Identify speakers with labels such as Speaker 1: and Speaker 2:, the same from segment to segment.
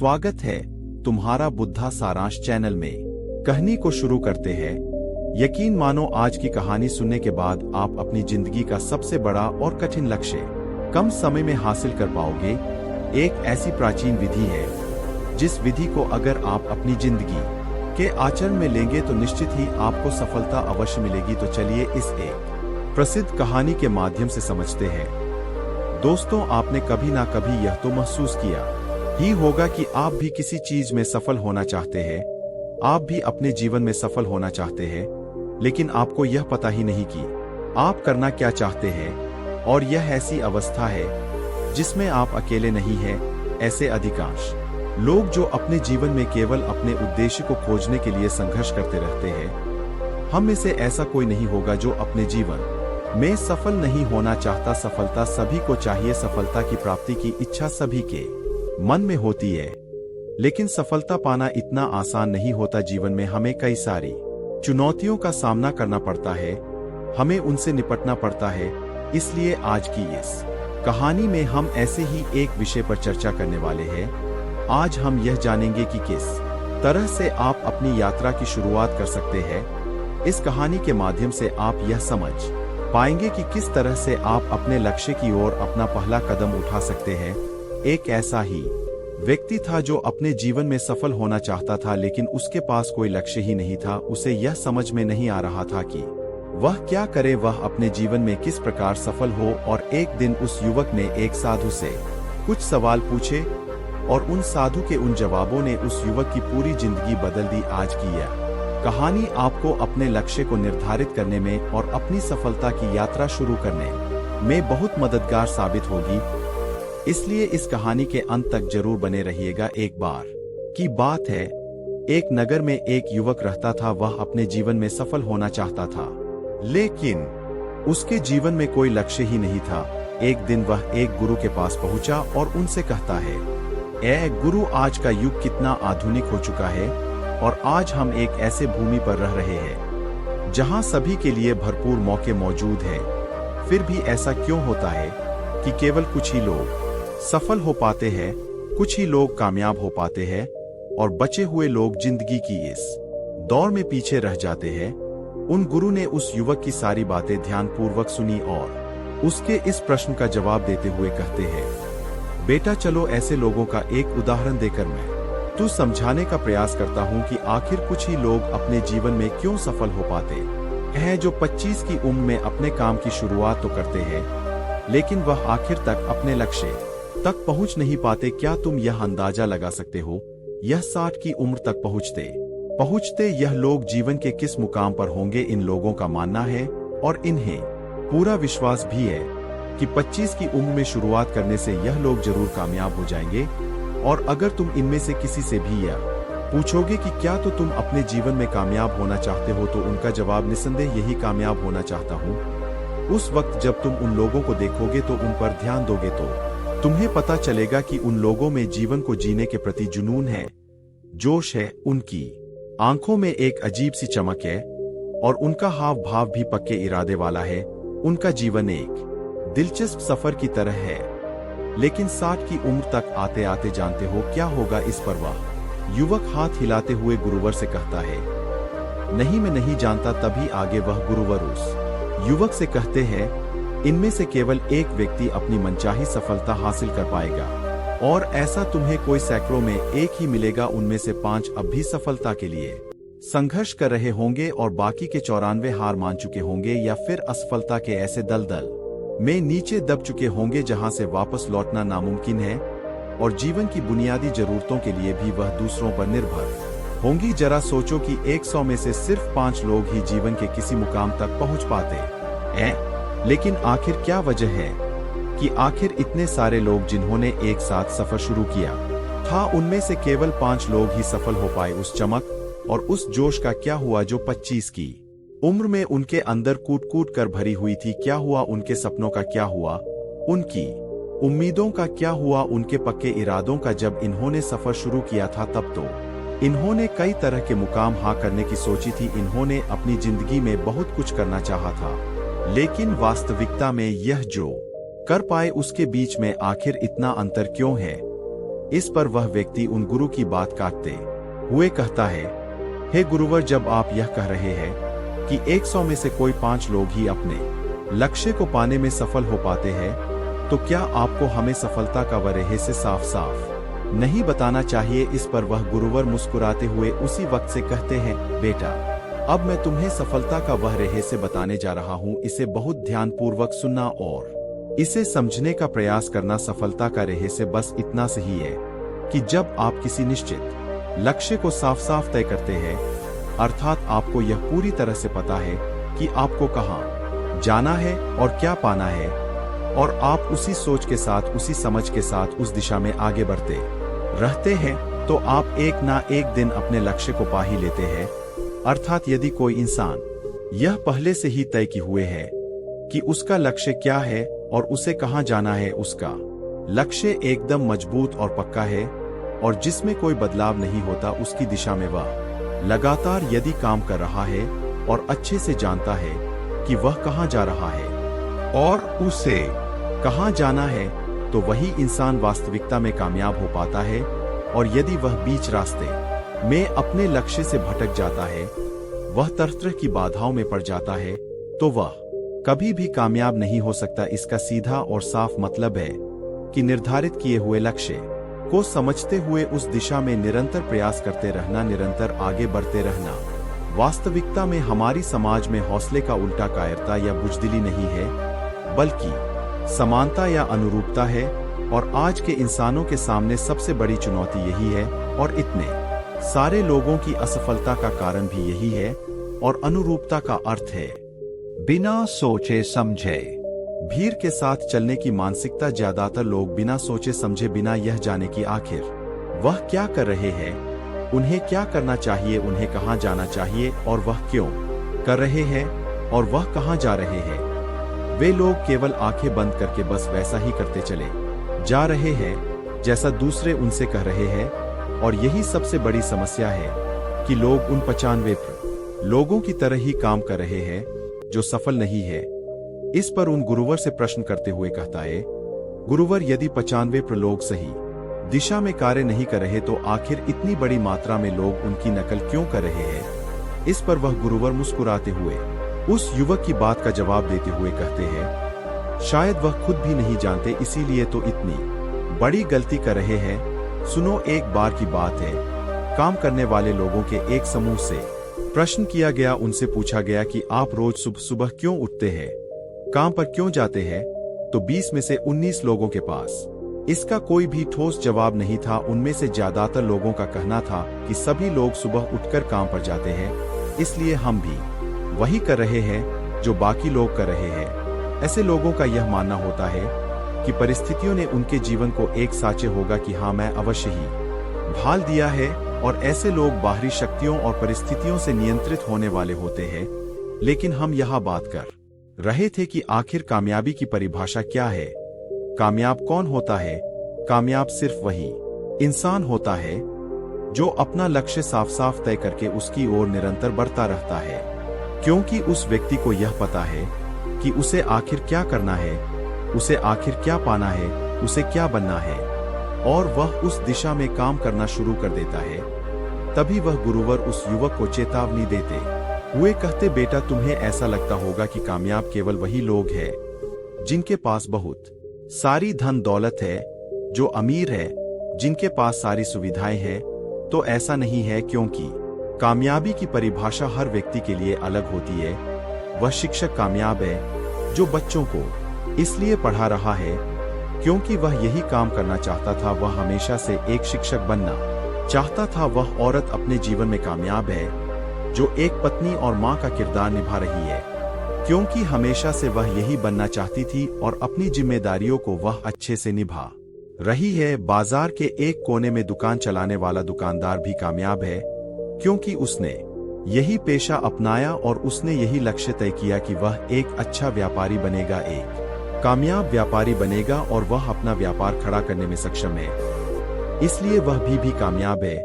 Speaker 1: स्वागत है तुम्हारा बुद्धा सारांश चैनल में। कहानी को शुरू करते हैं। यकीन मानो आज की कहानी सुनने के बाद आप अपनी जिंदगी का सबसे बड़ा और कठिन लक्ष्य कम समय में हासिल कर पाओगे। एक ऐसी प्राचीन विधि है जिस विधि को अगर आप अपनी जिंदगी के आचरण में लेंगे तो निश्चित ही आपको सफलता अवश्य मिलेगी। तो चलिए इस एक प्रसिद्ध कहानी के माध्यम से समझते हैं। दोस्तों, आपने कभी ना कभी यह तो महसूस किया ही होगा कि आप भी किसी चीज में सफल होना चाहते हैं। आप भी अपने जीवन में सफल होना चाहते हैं, लेकिन आपको यह पता ही नहीं कि आप करना क्या चाहते हैं। और यह ऐसी अवस्था है जिसमें आप अकेले नहीं हैं। ऐसे अधिकांश लोग जो अपने जीवन में केवल अपने उद्देश्य को खोजने के लिए संघर्ष करते रहते हैं। हम में से ऐसा कोई नहीं होगा जो अपने जीवन में सफल नहीं होना चाहता। सफलता सभी को चाहिए, सफलता की प्राप्ति की इच्छा सभी के मन में होती है, लेकिन सफलता पाना इतना आसान नहीं होता। जीवन में हमें कई सारी चुनौतियों का सामना करना पड़ता है, हमें उनसे निपटना पड़ता है। इसलिए आज की इस कहानी में हम ऐसे ही एक विषय पर चर्चा करने वाले हैं। आज हम यह जानेंगे कि किस तरह से आप अपनी यात्रा की शुरुआत कर सकते हैं। इस कहानी के माध्यम से आप यह समझ पाएंगे कि किस तरह से आप अपने लक्ष्य की ओर अपना पहला कदम उठा सकते हैं। एक ऐसा ही व्यक्ति था जो अपने जीवन में सफल होना चाहता था, लेकिन उसके पास कोई लक्ष्य ही नहीं था। उसे यह समझ में नहीं आ रहा था कि वह क्या करे, वह अपने जीवन में किस प्रकार सफल हो। और एक दिन उस युवक ने एक साधु से कुछ सवाल पूछे और उन साधु के उन जवाबों ने उस युवक की पूरी जिंदगी बदल दी। आज की यह कहानी आपको अपने लक्ष्य को निर्धारित करने में और अपनी सफलता की यात्रा शुरू करने में बहुत मददगार साबित होगी। इसलिए इस कहानी के अंत तक जरूर बने रहिएगा। एक बार की बात है, एक नगर में एक युवक रहता था। वह अपने जीवन में सफल होना चाहता था, लेकिन उसके जीवन में कोई लक्ष्य ही नहीं था। एक दिन वह एक गुरु के पास पहुंचा और उनसे कहता है, ए गुरु, आज का युग कितना आधुनिक हो चुका है और आज हम एक ऐसे भूमि पर रह रहे हैं जहां सभी के लिए भरपूर मौके मौजूद हैं। फिर भी ऐसा क्यों होता है कि केवल कुछ ही लोग सफल हो पाते हैं, कुछ ही लोग कामयाब हो पाते हैं और बचे हुए लोग जिंदगी की इस दौड़ में पीछे रह जाते हैं। उन गुरु ने उस युवक की सारी बातें ध्यानपूर्वक सुनी और उसके इस प्रश्न का जवाब देते हुए कहते हैं, बेटा चलो ऐसे लोगों का एक उदाहरण देकर मैं तू समझाने का प्रयास करता हूं कि आखिर कुछ ही लोग अपने जीवन में क्यों सफल हो पाते हैं। जो 25 की उम्र में अपने काम की शुरुआत तो करते हैं, लेकिन वह आखिर तक अपने लक्ष्य तक पहुंच नहीं पाते। क्या तुम यह अंदाजा लगा सकते हो, यह 60 की उम्र तक पहुंचते यह लोग जीवन के किस मुकाम पर होंगे। इन लोगों का मानना है और इन्हें पूरा विश्वास भी है कि 25 की उम्र में शुरुआत करने से यह लोग जरूर कामयाब हो जाएंगे। और अगर तुम इनमें से किसी से भी यह पूछोगे कि क्या तो तुम अपने जीवन में कामयाब होना चाहते हो, तो उनका जवाब निस्संदेह यही कामयाब होना चाहता हूँ। उस वक्त जब तुम उन लोगों को देखोगे तो उन पर ध्यान दोगे तो तुम्हें पता चलेगा कि उन लोगों में जीवन को जीने के प्रति जुनून है, जोश है, उनकी आंखों में एक अजीब सी चमक है और उनका हाव भाव भी पक्के इरादे वाला है। उनका जीवन एक दिलचस्प सफर की तरह है। लेकिन 60 की उम्र तक आते आते जानते हो क्या होगा इस पर? वह युवक हाथ हिलाते हुए गुरुवर से कहता है, नहीं मैं नहीं जानता। तभी आगे वह गुरुवर उस युवक से कहते हैं, इनमें से केवल एक व्यक्ति अपनी मनचाही सफलता हासिल कर पाएगा और ऐसा तुम्हें कोई सैकड़ों में एक ही मिलेगा। उनमें से 5 अब भी सफलता के लिए संघर्ष कर रहे होंगे और बाकी के 94 हार मान चुके होंगे या फिर असफलता के ऐसे दलदल में नीचे दब चुके होंगे जहां से वापस लौटना नामुमकिन है। और जीवन की बुनियादी जरूरतों के लिए भी वह दूसरों पर निर्भर होंगी। जरा सोचो कि 100 में से सिर्फ 5 लोग ही जीवन के किसी मुकाम तक पहुंच पाते हैं। लेकिन आखिर क्या वजह है कि आखिर इतने सारे लोग जिन्होंने एक साथ सफर शुरू किया था, उनमें से केवल 5 लोग ही सफल हो पाए। उस चमक और उस जोश का क्या हुआ जो 25 की उम्र में उनके अंदर कूट कूट कर भरी हुई थी? क्या हुआ उनके सपनों का? क्या हुआ उनकी उम्मीदों का? क्या हुआ उनके पक्के इरादों का? जब इन्होंने सफर शुरू किया था तब तो इन्होंने कई तरह के मुकाम हासिल करने की सोची थी। इन्होंने अपनी जिंदगी में बहुत कुछ करना चाहा था, लेकिन वास्तविकता में यह जो कर पाए उसके बीच में आखिर इतना अंतर क्यों है? इस पर वह व्यक्ति उन गुरु की बात काटते हुए कहता है, हे गुरुवर, जब आप यह कह रहे हैं कि 100 में से कोई 5 लोग ही अपने लक्ष्य को पाने में सफल हो पाते हैं, तो क्या आपको हमें सफलता का वह रहस्य साफ साफ नहीं बताना चाहिए? इस पर वह गुरुवर मुस्कुराते हुए उसी वक्त से कहते हैं, बेटा, अब मैं तुम्हें सफलता का वह रहस्य बताने जा रहा हूँ। इसे बहुत ध्यानपूर्वक सुनना और इसे समझने का प्रयास करना। सफलता का रहस्य बस इतना सही है कि जब आप किसी निश्चित लक्ष्य को साफ साफ तय करते हैं, अर्थात आपको यह पूरी तरह से पता है कि आपको कहाँ जाना है और क्या पाना है, और आप उसी सोच के साथ, उसी समझ के साथ उस दिशा में आगे बढ़ते रहते हैं, तो आप एक ना एक दिन अपने लक्ष्य को पा ही लेते हैं। अर्थात यदि कोई इंसान यह पहले से ही तय किए हुए है कि उसका लक्ष्य क्या है और उसे कहाँ जाना है, उसका लक्ष्य एकदम मजबूत और पक्का है और जिसमें कोई बदलाव नहीं होता, उसकी दिशा में वह लगातार यदि काम कर रहा है और अच्छे से जानता है कि वह कहाँ जा रहा है और उसे कहाँ जाना है, तो वही इंसान वास्तविकता में कामयाब हो पाता है। और यदि वह बीच रास्ते में अपने लक्ष्य से भटक जाता है, वह तरह तरह की बाधाओं में पड़ जाता है, तो वह कभी भी कामयाब नहीं हो सकता। इसका सीधा और साफ मतलब है कि निर्धारित किए हुए लक्ष्य को समझते हुए उस दिशा में निरंतर प्रयास करते रहना, निरंतर आगे बढ़ते रहना। वास्तविकता में हमारी समाज में हौसले का उल्टा कायरता या बुजदिली नहीं है, बल्कि समानता या अनुरूपता है। और आज के इंसानों के सामने सबसे बड़ी चुनौती यही है, और इतने सारे लोगों की असफलता का कारण भी यही है। और अनुरूपता का अर्थ है बिना सोचे समझे भीड़ के साथ चलने की मानसिकता। ज्यादातर लोग बिना सोचे समझे, बिना यह जाने कि आखिर वह क्या कर रहे हैं, उन्हें क्या करना चाहिए, उन्हें कहाँ जाना चाहिए और वह क्यों कर रहे हैं और वह कहाँ जा रहे हैं, वे लोग केवल आंखें बंद करके बस वैसा ही करते चले जा रहे हैं जैसा दूसरे उनसे कह रहे हैं। और यही सबसे बड़ी समस्या है कि लोग उन 95% लोगों की तरह ही काम कर रहे हैं जो सफल नहीं है। इस पर उन गुरुवर से प्रश्न करते हुए कहता है, गुरुवर, यदि 95% लोग सही दिशा में कार्य नहीं कर रहे, तो आखिर इतनी बड़ी मात्रा में लोग उनकी नकल क्यों कर रहे हैं? इस पर वह गुरुवर मुस्कुराते हुए उस युवक की बात का जवाब देते हुए कहते हैं, शायद वह खुद भी नहीं जानते, इसीलिए तो इतनी बड़ी गलती कर रहे हैं। सुनो, एक बार की बात है, काम करने वाले लोगों के एक समूह से प्रश्न किया गया। उनसे पूछा गया कि आप रोज सुबह सुबह क्यों उठते हैं, काम पर क्यों जाते हैं? तो 20 में से 19 लोगों के पास इसका कोई भी ठोस जवाब नहीं था। उनमें से ज्यादातर लोगों का कहना था कि सभी लोग सुबह उठकर काम पर जाते हैं, इसलिए हम भी वही कर रहे हैं जो बाकी लोग कर रहे हैं। ऐसे लोगों का यह मानना होता है कि परिस्थितियों ने उनके जीवन को एक साचे होगा कि हाँ, मैं अवश्य ही ढाल दिया है। और ऐसे लोग बाहरी शक्तियों और परिस्थितियों से नियंत्रित होने वाले होते हैं। लेकिन हम यहाँ बात कर रहे थे कि आखिर कामयाबी की परिभाषा क्या है? कामयाब कौन होता है? कामयाब सिर्फ वही इंसान होता है जो अपना लक्ष्य साफ साफ तय करके उसकी ओर निरंतर बढ़ता रहता है, क्योंकि उस व्यक्ति को यह पता है कि उसे आखिर क्या करना है, उसे आखिर क्या पाना है, उसे क्या बनना है, और वह उस दिशा में काम करना शुरू कर देता है। तभी वह गुरुवर उस युवक को चेतावनी देते हुए कहते, बेटा, तुम्हें ऐसा लगता होगा कि कामयाब केवल वही लोग हैं जिनके पास बहुत सारी धन दौलत है, जो अमीर है, जिनके पास सारी सुविधाएं हैं। तो ऐसा नहीं है, क्योंकि कामयाबी की परिभाषा हर व्यक्ति के लिए अलग होती है। वह शिक्षक कामयाब है जो बच्चों को इसलिए पढ़ा रहा है क्योंकि वह यही काम करना चाहता था। वह हमेशा से एक शिक्षक बनना चाहता था। वह औरत अपने जीवन में कामयाब है जो एक पत्नी और माँ का किरदार निभा रही है, क्योंकि हमेशा से वह यही बनना चाहती थी और अपनी जिम्मेदारियों को वह अच्छे से निभा रही है। बाजार के एक कोने में दुकान चलाने वाला दुकानदार भी कामयाब है, क्योंकि उसने यही पेशा अपनाया और उसने यही लक्ष्य तय किया कि वह एक अच्छा व्यापारी बनेगा, एक कामयाब व्यापारी बनेगा, और वह अपना व्यापार खड़ा करने में सक्षम है। इसलिए वह भी कामयाब है।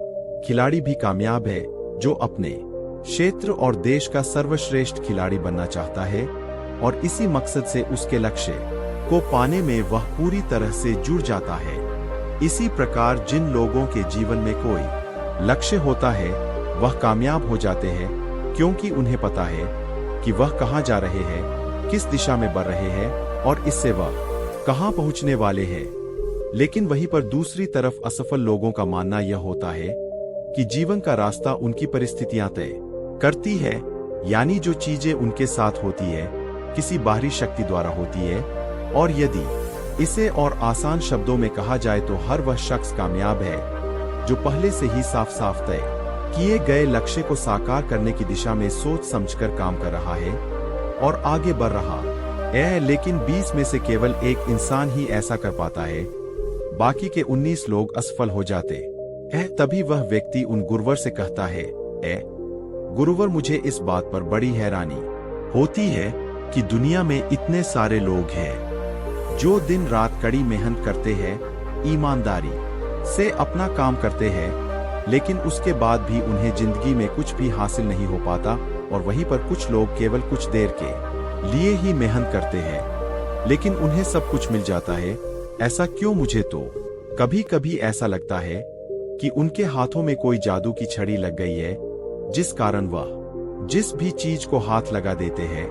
Speaker 1: खिलाड़ी भी कामयाब है जो अपने क्षेत्र और देश का सर्वश्रेष्ठ खिलाड़ी बनना चाहता है, और इसी मकसद से उसके लक्ष्य को पाने में वह पूरी तरह से जुड़ जाता है। इसी प्रकार जिन लोगों के जीवन में कोई लक्ष्य होता है वह कामयाब हो जाते हैं, क्योंकि उन्हें पता है कि वह कहाँ जा रहे हैं, किस दिशा में बढ़ रहे हैं और इससे वह कहाँ पहुँचने वाले हैं। लेकिन वहीं पर दूसरी तरफ असफल लोगों का मानना यह होता है कि जीवन का रास्ता उनकी परिस्थितियां तय करती है, यानी जो चीजें उनके साथ होती है किसी बाहरी शक्ति द्वारा होती है। और यदि इसे और आसान शब्दों में कहा जाए तो हर वह शख्स कामयाब है जो पहले से ही साफ साफ तय किए गए लक्ष्य को साकार करने की दिशा में सोच समझकर काम कर रहा है और आगे बढ़ रहा है। लेकिन 20 में से केवल एक इंसान ही ऐसा कर पाता है, बाकी के 19 लोग असफल हो जाते हैं। तभी वह व्यक्ति उन गुरुवर से कहता है, गुरुवर, मुझे इस बात पर बड़ी हैरानी होती है कि दुनिया में इतने सारे लोग हैं जो दिन रात कड़ी मेहनत करते हैं, ईमानदारी से अपना काम करते हैं, लेकिन उसके बाद भी उन्हें जिंदगी में कुछ भी हासिल नहीं हो पाता। और वहीं पर कुछ लोग केवल कुछ देर के लिए ही मेहनत करते हैं, लेकिन उन्हें सब कुछ मिल जाता है। ऐसा क्यों? मुझे तो कभी कभी ऐसा लगता है कि उनके हाथों में कोई जादू की छड़ी लग गई है, जिस कारण वह जिस भी चीज को हाथ लगा देते हैं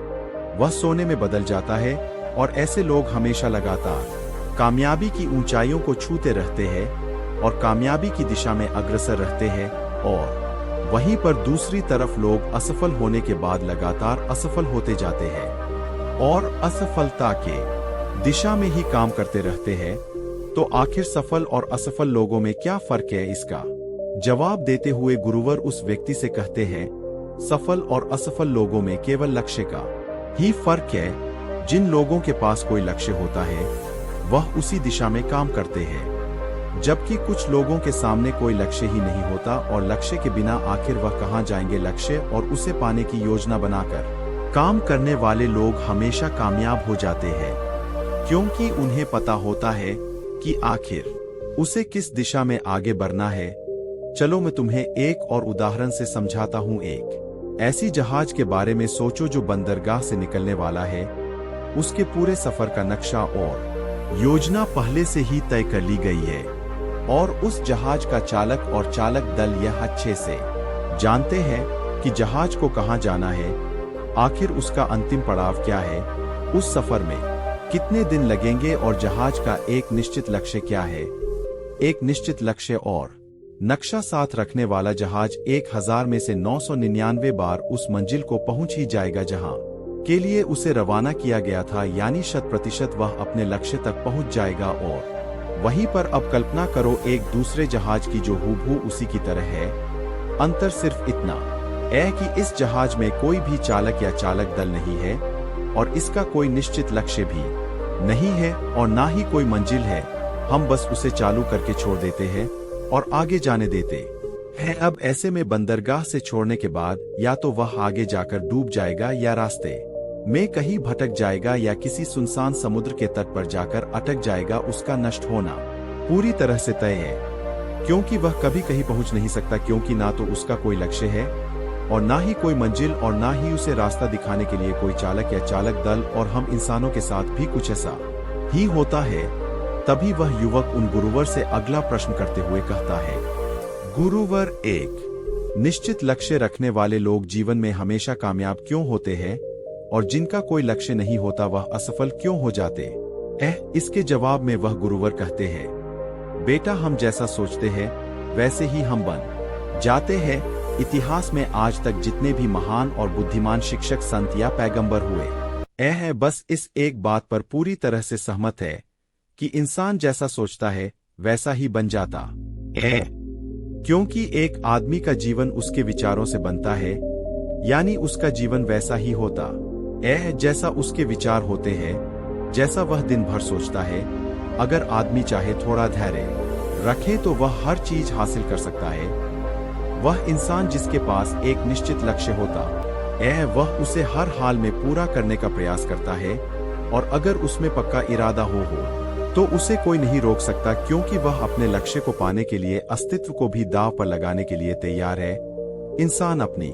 Speaker 1: वह सोने में बदल जाता है। और ऐसे लोग हमेशा लगातार कामयाबी की ऊंचाइयों को छूते रहते हैं और कामयाबी की दिशा में अग्रसर रहते हैं। और वहीं पर दूसरी तरफ लोग असफल होने के बाद लगातार असफल होते जाते हैं और असफलता के दिशा में ही काम करते रहते हैं। तो आखिर सफल और असफल लोगों में क्या फर्क है? इसका जवाब देते हुए गुरुवर उस व्यक्ति से कहते हैं, सफल और असफल लोगों में केवल लक्ष्य का ही फर्क है। जिन लोगों के पास कोई लक्ष्य होता है वह उसी दिशा में काम करते हैं, जबकि कुछ लोगों के सामने कोई लक्ष्य ही नहीं होता और लक्ष्य के बिना आखिर वह कहां जाएंगे। लक्ष्य और उसे पाने की योजना बनाकर काम करने वाले लोग हमेशा कामयाब हो जाते हैं, क्योंकि उन्हें पता होता है कि आखिर उसे किस दिशा में आगे बढ़ना है। चलो मैं तुम्हें एक और उदाहरण से समझाता हूँ। एक ऐसी जहाज के बारे में सोचो जो बंदरगाह से निकलने वाला है। उसके पूरे सफर का नक्शा और योजना पहले से ही तय कर ली गई है और उस जहाज का चालक और चालक दल यह अच्छे से जानते हैं कि जहाज को कहां जाना है, आखिर उसका अंतिम पड़ाव क्या है, उस सफर में कितने दिन लगेंगे और जहाज का एक निश्चित लक्ष्य क्या है। एक निश्चित लक्ष्य और नक्शा साथ रखने वाला जहाज 1000 में से 999 बार उस मंजिल को पहुंच ही जाएगा जहां के लिए उसे रवाना किया गया था, यानी 100% वह अपने लक्ष्य तक पहुंच जाएगा। और वहीं पर अब कल्पना करो एक दूसरे जहाज की जो हूबहू उसी की तरह है। अंतर सिर्फ इतना है कि इस जहाज में कोई भी चालक या चालक दल नहीं है और इसका कोई निश्चित लक्ष्य भी नहीं है और ना ही कोई मंजिल है। हम बस उसे चालू करके छोड़ देते हैं और आगे जाने देते हैं। अब ऐसे में बंदरगाह से छोड़ने के बाद या तो वह आगे जाकर डूब जाएगा या रास्ते में कहीं भटक जाएगा या किसी सुनसान समुद्र के तट पर जाकर अटक जाएगा। उसका नष्ट होना पूरी तरह से तय है, क्योंकि वह कभी कहीं पहुंच नहीं सकता, क्योंकि ना तो उसका कोई लक्ष्य है और ना ही कोई मंजिल और ना ही उसे रास्ता दिखाने के लिए कोई चालक या चालक दल। और हम इंसानों के साथ भी कुछ ऐसा ही होता है। तभी वह युवक उन गुरुवर से अगला प्रश्न करते हुए कहता है, गुरुवर, एक निश्चित लक्ष्य रखने वाले लोग जीवन में हमेशा कामयाब क्यों होते हैं और जिनका कोई लक्ष्य नहीं होता वह असफल क्यों हो जाते हैं? इसके जवाब में वह गुरुवर कहते हैं, बेटा, हम जैसा सोचते हैं वैसे ही हम बन जाते हैं। इतिहास में आज तक जितने भी महान और बुद्धिमान शिक्षक, संत या पैगंबर हुए बस इस एक बात पर पूरी तरह से सहमत है कि इंसान जैसा सोचता है वैसा ही बन जाता है, क्योंकि एक आदमी का जीवन उसके विचारों से बनता है, यानी उसका जीवन वैसा ही होता है जैसा उसके विचार होते हैं, जैसा वह दिन भर सोचता है। अगर आदमी चाहे थोड़ा धैर्य रखे तो वह हर चीज हासिल कर सकता है। वह इंसान जिसके पास एक निश्चित लक्ष्य होता है वह उसे हर हाल में पूरा करने का प्रयास करता है और अगर उसमें पक्का इरादा हो तो उसे कोई नहीं रोक सकता, क्योंकि वह अपने लक्ष्य को पाने के लिए अस्तित्व को भी दांव पर लगाने के लिए तैयार है। इंसान अपनी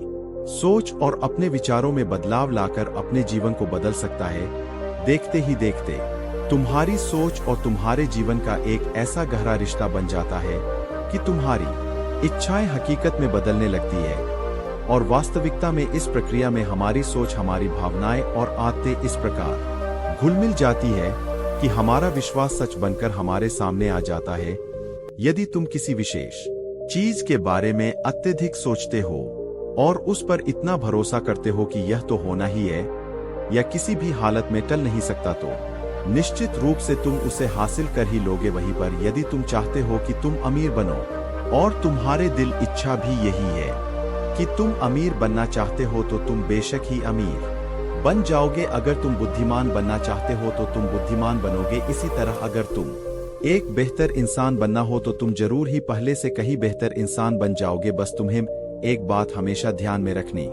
Speaker 1: सोच और अपने विचारों में बदलाव लाकर अपने जीवन को बदल सकता है। देखते ही देखते तुम्हारी सोच और तुम्हारे जीवन का एक ऐसा गहरा रिश्ता बन जाता है कि तुम्हारी इच्छाएं हकीकत में बदलने लगती है, और वास्तविकता में इस प्रक्रिया में हमारी सोच, हमारी भावनाएं और आदतें इस प्रकार घुल मिल जाती है कि हमारा विश्वास सच बनकर हमारे सामने आ जाता है। यदि तुम किसी विशेष चीज के बारे में अत्यधिक सोचते हो और उस पर इतना भरोसा करते हो कि यह तो होना ही है या किसी भी हालत में टल नहीं सकता, तो निश्चित रूप से तुम उसे हासिल कर ही लोगे। वहीं पर यदि तुम चाहते हो कि तुम अमीर बनो और तुम्हारे दिल इच्छा भी यही है कि तुम अमीर बनना चाहते हो, तो तुम बेशक ही अमीर बन जाओगे। अगर तुम बुद्धिमान बनना चाहते हो तो तुम बुद्धिमान बनोगे। इसी तरह अगर तुम एक बेहतर इंसान बनना हो तो तुम जरूर ही पहले से कहीं बेहतर इंसान बन जाओगे। बस तुम्हें एक बात हमेशा ध्यान में रखनी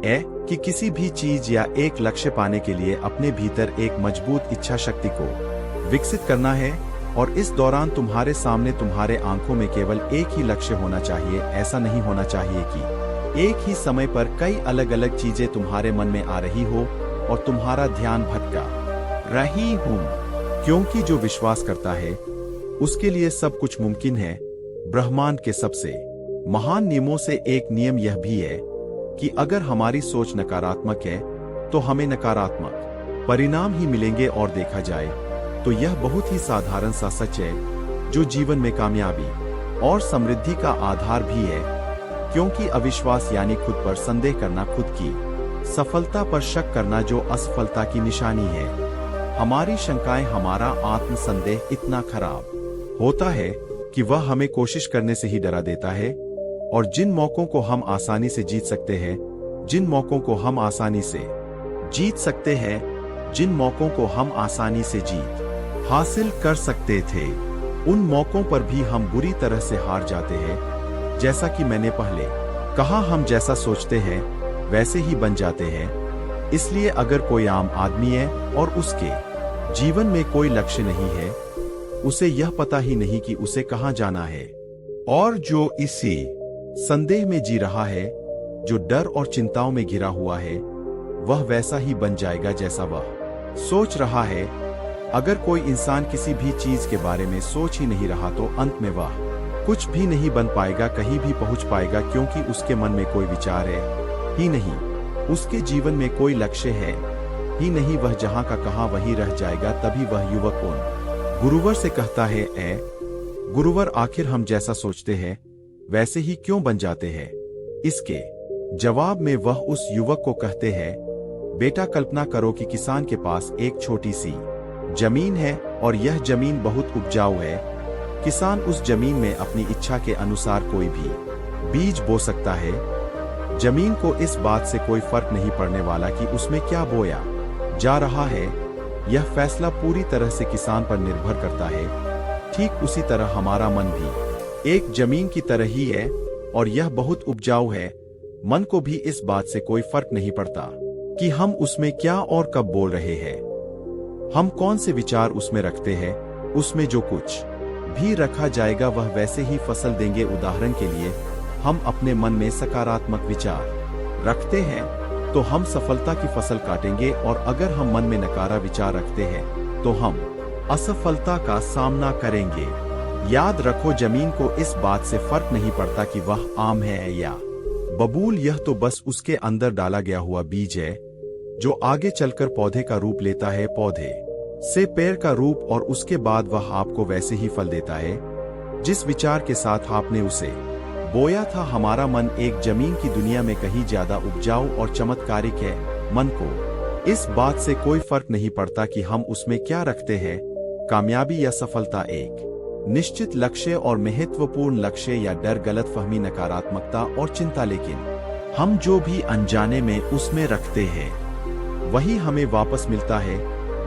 Speaker 1: है कि किसी भी चीज या एक लक्ष्य पाने के लिए अपने भीतर एक मजबूत इच्छा शक्ति को विकसित करना है, और इस दौरान तुम्हारे सामने, तुम्हारे आंखों में केवल एक ही लक्ष्य होना चाहिए। ऐसा नहीं होना चाहिए कि एक ही समय पर कई अलग अलग चीजें तुम्हारे मन में आ रही हो और तुम्हारा ध्यान भटका रही हो, क्योंकि जो विश्वास करता है उसके लिए सब कुछ मुमकिन है। ब्रह्मांड के सबसे महान नियमों से एक नियम यह भी है कि अगर हमारी सोच नकारात्मक है तो हमें नकारात्मक परिणाम ही मिलेंगे, और देखा जाए तो यह बहुत ही साधारण सा सच है जो जीवन में कामयाबी और समृद्धि का आधार भी है। क्योंकि अविश्वास यानी खुद पर संदेह करना, खुद की सफलता पर शक करना, जो असफलता की निशानी है। हमारी शंकाएं, हमारा आत्मसंदेह इतना खराब होता है कि वह हमें कोशिश करने से ही डरा देता है, और जिन मौकों को हम आसानी से जीत सकते हैं, जिन मौकों को हम आसानी से जीत सकते हैं, जिन मौकों को हम आसानी से जीत हासिल कर सकते थे, उन मौकों पर भी हम बुरी तरह से हार जाते हैं। जैसा कि मैंने पहले कहा, हम जैसा सोचते हैं वैसे ही बन जाते हैं। इसलिए अगर कोई आम आदमी है और उसके जीवन में कोई लक्ष्य नहीं है, उसे यह पता ही नहीं कि उसे कहां जाना है, और जो इसी संदेह में जी रहा है, जो डर और चिंताओं में घिरा हुआ है, वह वैसा ही बन जाएगा जैसा वह सोच रहा है। अगर कोई इंसान किसी भी चीज के बारे में सोच ही नहीं रहा तो अंत में वह कुछ भी नहीं बन पाएगा, कहीं भी पहुंच पाएगा, क्योंकि उसके मन में कोई विचार है ही नहीं, उसके जीवन में कोई लक्ष्य है ही नहीं। वह जहां का कहां वहीं रह जाएगा। तभी वह युवक उन गुरुवर से कहता है, गुरुवर, आखिर हम जैसा सोचते हैं वैसे ही क्यों बन जाते हैं? इसके जवाब में वह उस युवक को कहते हैं, बेटा, कल्पना करो कि किसान के पास एक छोटी सी जमीन है और यह जमीन बहुत उपजाऊ है। किसान उस जमीन में अपनी इच्छा के अनुसार कोई भी बीज बो सकता है। जमीन को इस बात से कोई फर्क नहीं पड़ने वाला कि उसमें क्या बोया जा रहा है। यह फैसला पूरी तरह से किसान पर निर्भर करता है। ठीक उसी तरह हमारा मन भी एक जमीन की तरह ही है, और यह बहुत उपजाऊ है। मन को भी इस बात से कोई फर्क नहीं पड़ता कि हम उसमें क्या और कब बोल रहे हैं। हम कौन से विचार उसमें रखते हैं, उसमें जो कुछ भी रखा जाएगा वह वैसे ही फसल देंगे। उदाहरण के लिए, हम अपने मन में सकारात्मक विचार रखते हैं तो हम सफलता की फसल काटेंगे, और अगर हम मन में नकारात्मक विचार रखते हैं तो हम असफलता का सामना करेंगे। याद रखो, जमीन को इस बात से फर्क नहीं पड़ता कि वह आम है या बबूल। यह तो बस उसके अंदर डाला गया हुआ बीज है जो आगे चलकर पौधे का रूप लेता है, पौधे से पेड़ का रूप, और उसके बाद वह आपको वैसे ही फल देता है जिस विचार के साथ आपने उसे बोया था। हमारा मन एक जमीन की दुनिया में कहीं ज्यादा उपजाऊ और चमत्कारिक है। मन को इस बात से कोई फर्क नहीं पड़ता कि हम उसमें क्या रखते हैं, कामयाबी या सफलता, एक निश्चित लक्ष्य और महत्वपूर्ण लक्ष्य, या डर, गलतफहमी, नकारात्मकता और चिंता। लेकिन हम जो भी अनजाने में उसमें रखते हैं वही हमें वापस मिलता है,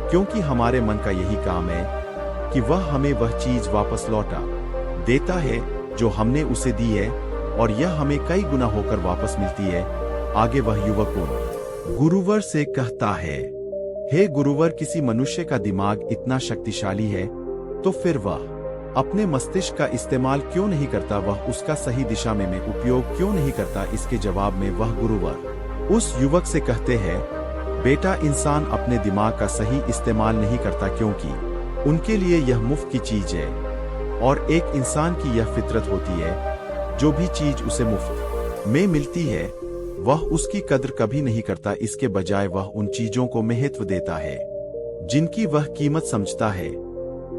Speaker 1: क्योंकि हमारे मन का यही काम है कि वह हमें वह चीज वापस लौटा देता है जो हमने उसे दी है, और यह हमें कई गुना होकर वापस मिलती है। आगे वह युवक उन गुरुवर से कहता है, हे गुरुवर, किसी मनुष्य का दिमाग इतना शक्तिशाली है तो फिर वह अपने मस्तिष्क का इस्तेमाल क्यों नहीं करता? वह उसका सही दिशा में उपयोग क्यों नहीं करता? इसके जवाब में वह गुरुवर उस युवक से कहते हैं, बेटा, इंसान अपने दिमाग का सही इस्तेमाल नहीं करता क्योंकि उनके लिए यह मुफ्त की चीज है। और एक इंसान की यह फितरत होती है, जो भी चीज उसे मुफ्त में मिलती है वह उसकी कद्र कभी नहीं करता, इसके बजाय वह उन चीजों को महत्व देता है जिनकी वह कीमत समझता है,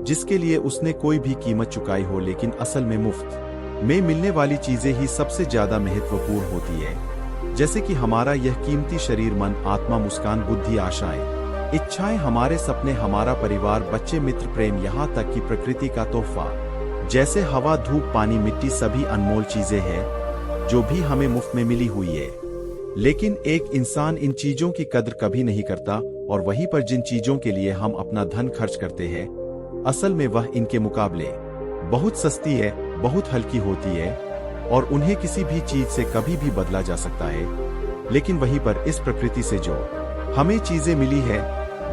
Speaker 1: जिसके लिए उसने कोई भी कीमत चुकाई हो। लेकिन असल में मुफ्त में मिलने वाली चीजें ही सबसे ज्यादा महत्वपूर्ण होती है, जैसे कि हमारा यह कीमती शरीर, मन, आत्मा, मुस्कान, बुद्धि, आशाएं, इच्छाएं, हमारे सपने, हमारा परिवार, बच्चे, मित्र, प्रेम, यहाँ तक कि प्रकृति का तोहफा जैसे हवा, धूप, पानी, मिट्टी, सभी अनमोल चीजें हैं जो भी हमें मुफ्त में मिली हुई है। लेकिन एक इंसान इन चीजों की कद्र कभी नहीं करता, और वहीं पर जिन चीजों के लिए हम अपना धन खर्च करते हैं, असल में वह इनके मुकाबले बहुत सस्ती है, बहुत हल्की होती है, और उन्हें किसी भी चीज से कभी भी बदला जा सकता है। लेकिन वहीं पर इस प्रकृति से जो हमें चीजें मिली है,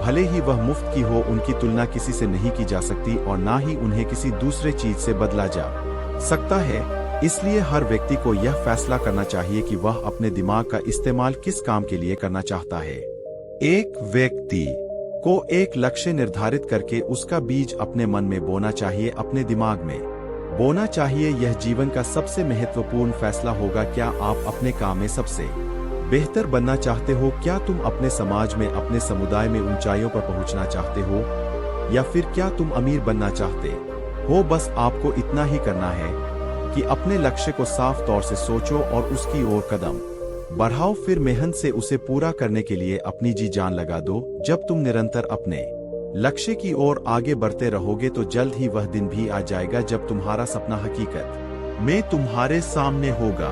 Speaker 1: भले ही वह मुफ्त की हो, उनकी तुलना किसी से नहीं की जा सकती, और ना ही उन्हें किसी दूसरे चीज से बदला जा सकता है। इसलिए हर व्यक्ति को यह फैसला करना चाहिए कि वह अपने दिमाग का इस्तेमाल किस काम के लिए करना चाहता है। एक व्यक्ति को एक लक्ष्य निर्धारित करके उसका बीज अपने मन में बोना चाहिए, अपने दिमाग में बोना चाहिए। यह जीवन का सबसे महत्वपूर्ण फैसला होगा। क्या आप अपने काम में सबसे बेहतर बनना चाहते हो? क्या तुम अपने समाज में, अपने समुदाय में ऊंचाइयों पर पहुंचना चाहते हो, या फिर क्या तुम अमीर बनना चाहते हो? बस आपको इतना ही करना है कि अपने लक्ष्य को साफ तौर से सोचो और उसकी ओर कदम बढ़ाओ, फिर मेहनत से उसे पूरा करने के लिए अपनी जी जान लगा दो। जब तुम निरंतर अपने लक्ष्य की ओर आगे बढ़ते रहोगे तो जल्द ही वह दिन भी आ जाएगा जब तुम्हारा सपना हकीकत में तुम्हारे सामने होगा,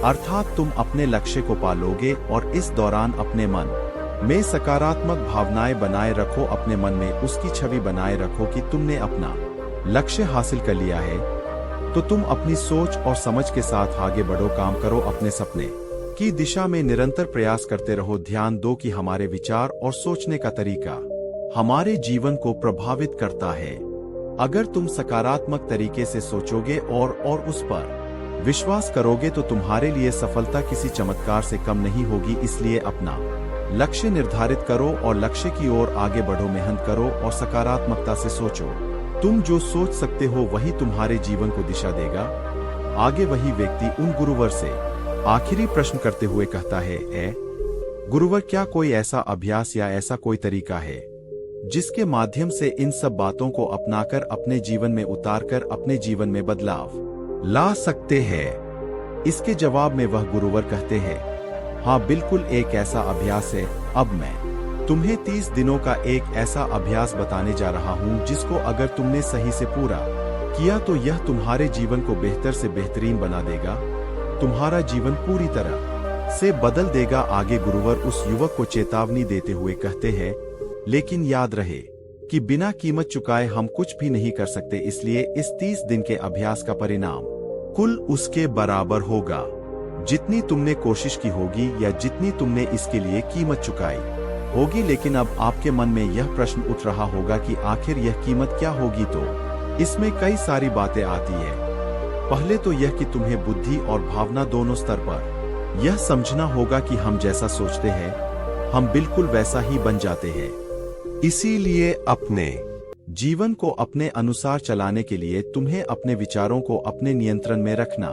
Speaker 1: अर्थात तुम अपने लक्ष्य को पालोगे। और इस दौरान अपने मन में सकारात्मक भावनाएं बनाए रखो, अपने मन में उसकी छवि बनाए रखो कि तुमने अपना लक्ष्य हासिल कर लिया है। तो तुम अपनी सोच और समझ के साथ आगे बढ़ो, काम करो, अपने सपने की दिशा में निरंतर प्रयास करते रहो। ध्यान दो कि हमारे विचार और सोचने का तरीका हमारे जीवन को प्रभावित करता है। अगर तुम सकारात्मक तरीके से सोचोगे और उस पर विश्वास करोगे तो तुम्हारे लिए सफलता किसी चमत्कार से कम नहीं होगी। इसलिए अपना लक्ष्य निर्धारित करो और लक्ष्य की ओर आगे बढ़ो, मेहनत करो और सकारात्मकता से सोचो। तुम जो सोच सकते हो वही तुम्हारे जीवन को दिशा देगा। आगे वही व्यक्ति उन गुरुवर से आखिरी प्रश्न करते हुए कहता है, गुरुवर, क्या कोई ऐसा अभ्यास या ऐसा कोई तरीका है जिसके माध्यम से इन सब बातों को अपनाकर अपने जीवन में उतारकर अपने जीवन में बदलाव ला सकते हैं? इसके जवाब में वह गुरुवर कहते हैं, हाँ बिल्कुल, एक ऐसा अभ्यास है। अब मैं तुम्हें 30 दिनों का एक ऐसा अभ्यास बताने जा रहा हूँ जिसको अगर तुमने सही से पूरा किया तो यह तुम्हारे जीवन को बेहतर से बेहतरीन बना देगा, तुम्हारा जीवन पूरी तरह से बदल देगा। आगे गुरुवर उस युवक को चेतावनी देते हुए कहते हैं, लेकिन याद रहे कि बिना कीमत चुकाए हम कुछ भी नहीं कर सकते, इसलिए इस 30 दिन के अभ्यास का परिणाम कुल उसके बराबर होगा जितनी तुमने कोशिश की होगी या जितनी तुमने इसके लिए कीमत चुकाई होगी। लेकिन अब आपके मन में यह प्रश्न उठ रहा होगा कि आखिर यह कीमत क्या होगी? तो इसमें कई सारी बातें आती है। पहले तो यह कि तुम्हें बुद्धि और भावना दोनों स्तर पर यह समझना होगा कि हम जैसा सोचते हैं हम बिल्कुल वैसा ही बन जाते हैं। इसीलिए अपने जीवन को अपने अनुसार चलाने के लिए तुम्हें अपने विचारों को अपने नियंत्रण में रखना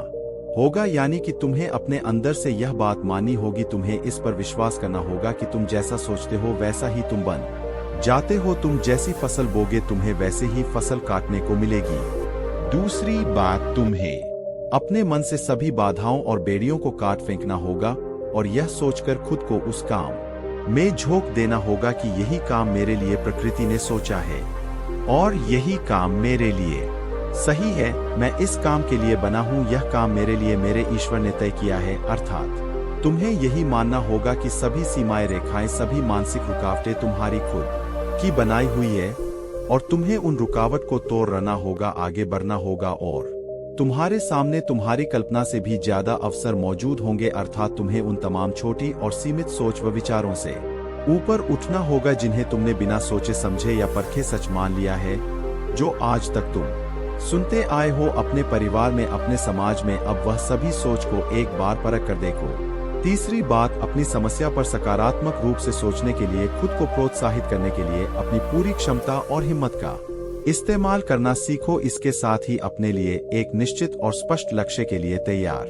Speaker 1: होगा, यानी कि तुम्हें अपने अंदर से यह बात माननी होगी, तुम्हें इस पर विश्वास करना होगा कि तुम जैसा सोचते हो वैसा ही तुम बन जाते हो। तुम जैसी फसल बोगे तुम्हें वैसे ही फसल काटने को मिलेगी। दूसरी बात, तुम्हें अपने मन से सभी बाधाओं और बेड़ियों को काट फेंकना होगा और यह सोचकर खुद को उस काम में झोंक देना होगा कि यही काम मेरे लिए प्रकृति ने सोचा है और यही काम मेरे लिए सही है। मैं इस काम के लिए बना हूँ, यह काम मेरे लिए मेरे ईश्वर ने तय किया है। अर्थात तुम्हें यही मानना होगा कि सभी सीमाएं, रेखाएं, सभी मानसिक रुकावटें तुम्हारी खुद की बनाई हुई है और तुम्हें उन रुकावट को तोड़ रहना होगा, आगे बढ़ना होगा और तुम्हारे सामने तुम्हारी कल्पना से भी ज्यादा अवसर मौजूद होंगे। अर्थात तुम्हें उन तमाम छोटी और सीमित सोच व विचारों से ऊपर उठना होगा जिन्हें तुमने बिना सोचे समझे या परखे सच मान लिया है। जो आज तक तुम सुनते आए हो अपने परिवार में, अपने समाज में, अब वह सभी सोच को एक बार परख कर देखो। तीसरी बात, अपनी समस्या पर सकारात्मक रूप से सोचने के लिए खुद को प्रोत्साहित करने के लिए अपनी पूरी क्षमता और हिम्मत का इस्तेमाल करना सीखो। इसके साथ ही अपने लिए एक निश्चित और स्पष्ट लक्ष्य के लिए तैयार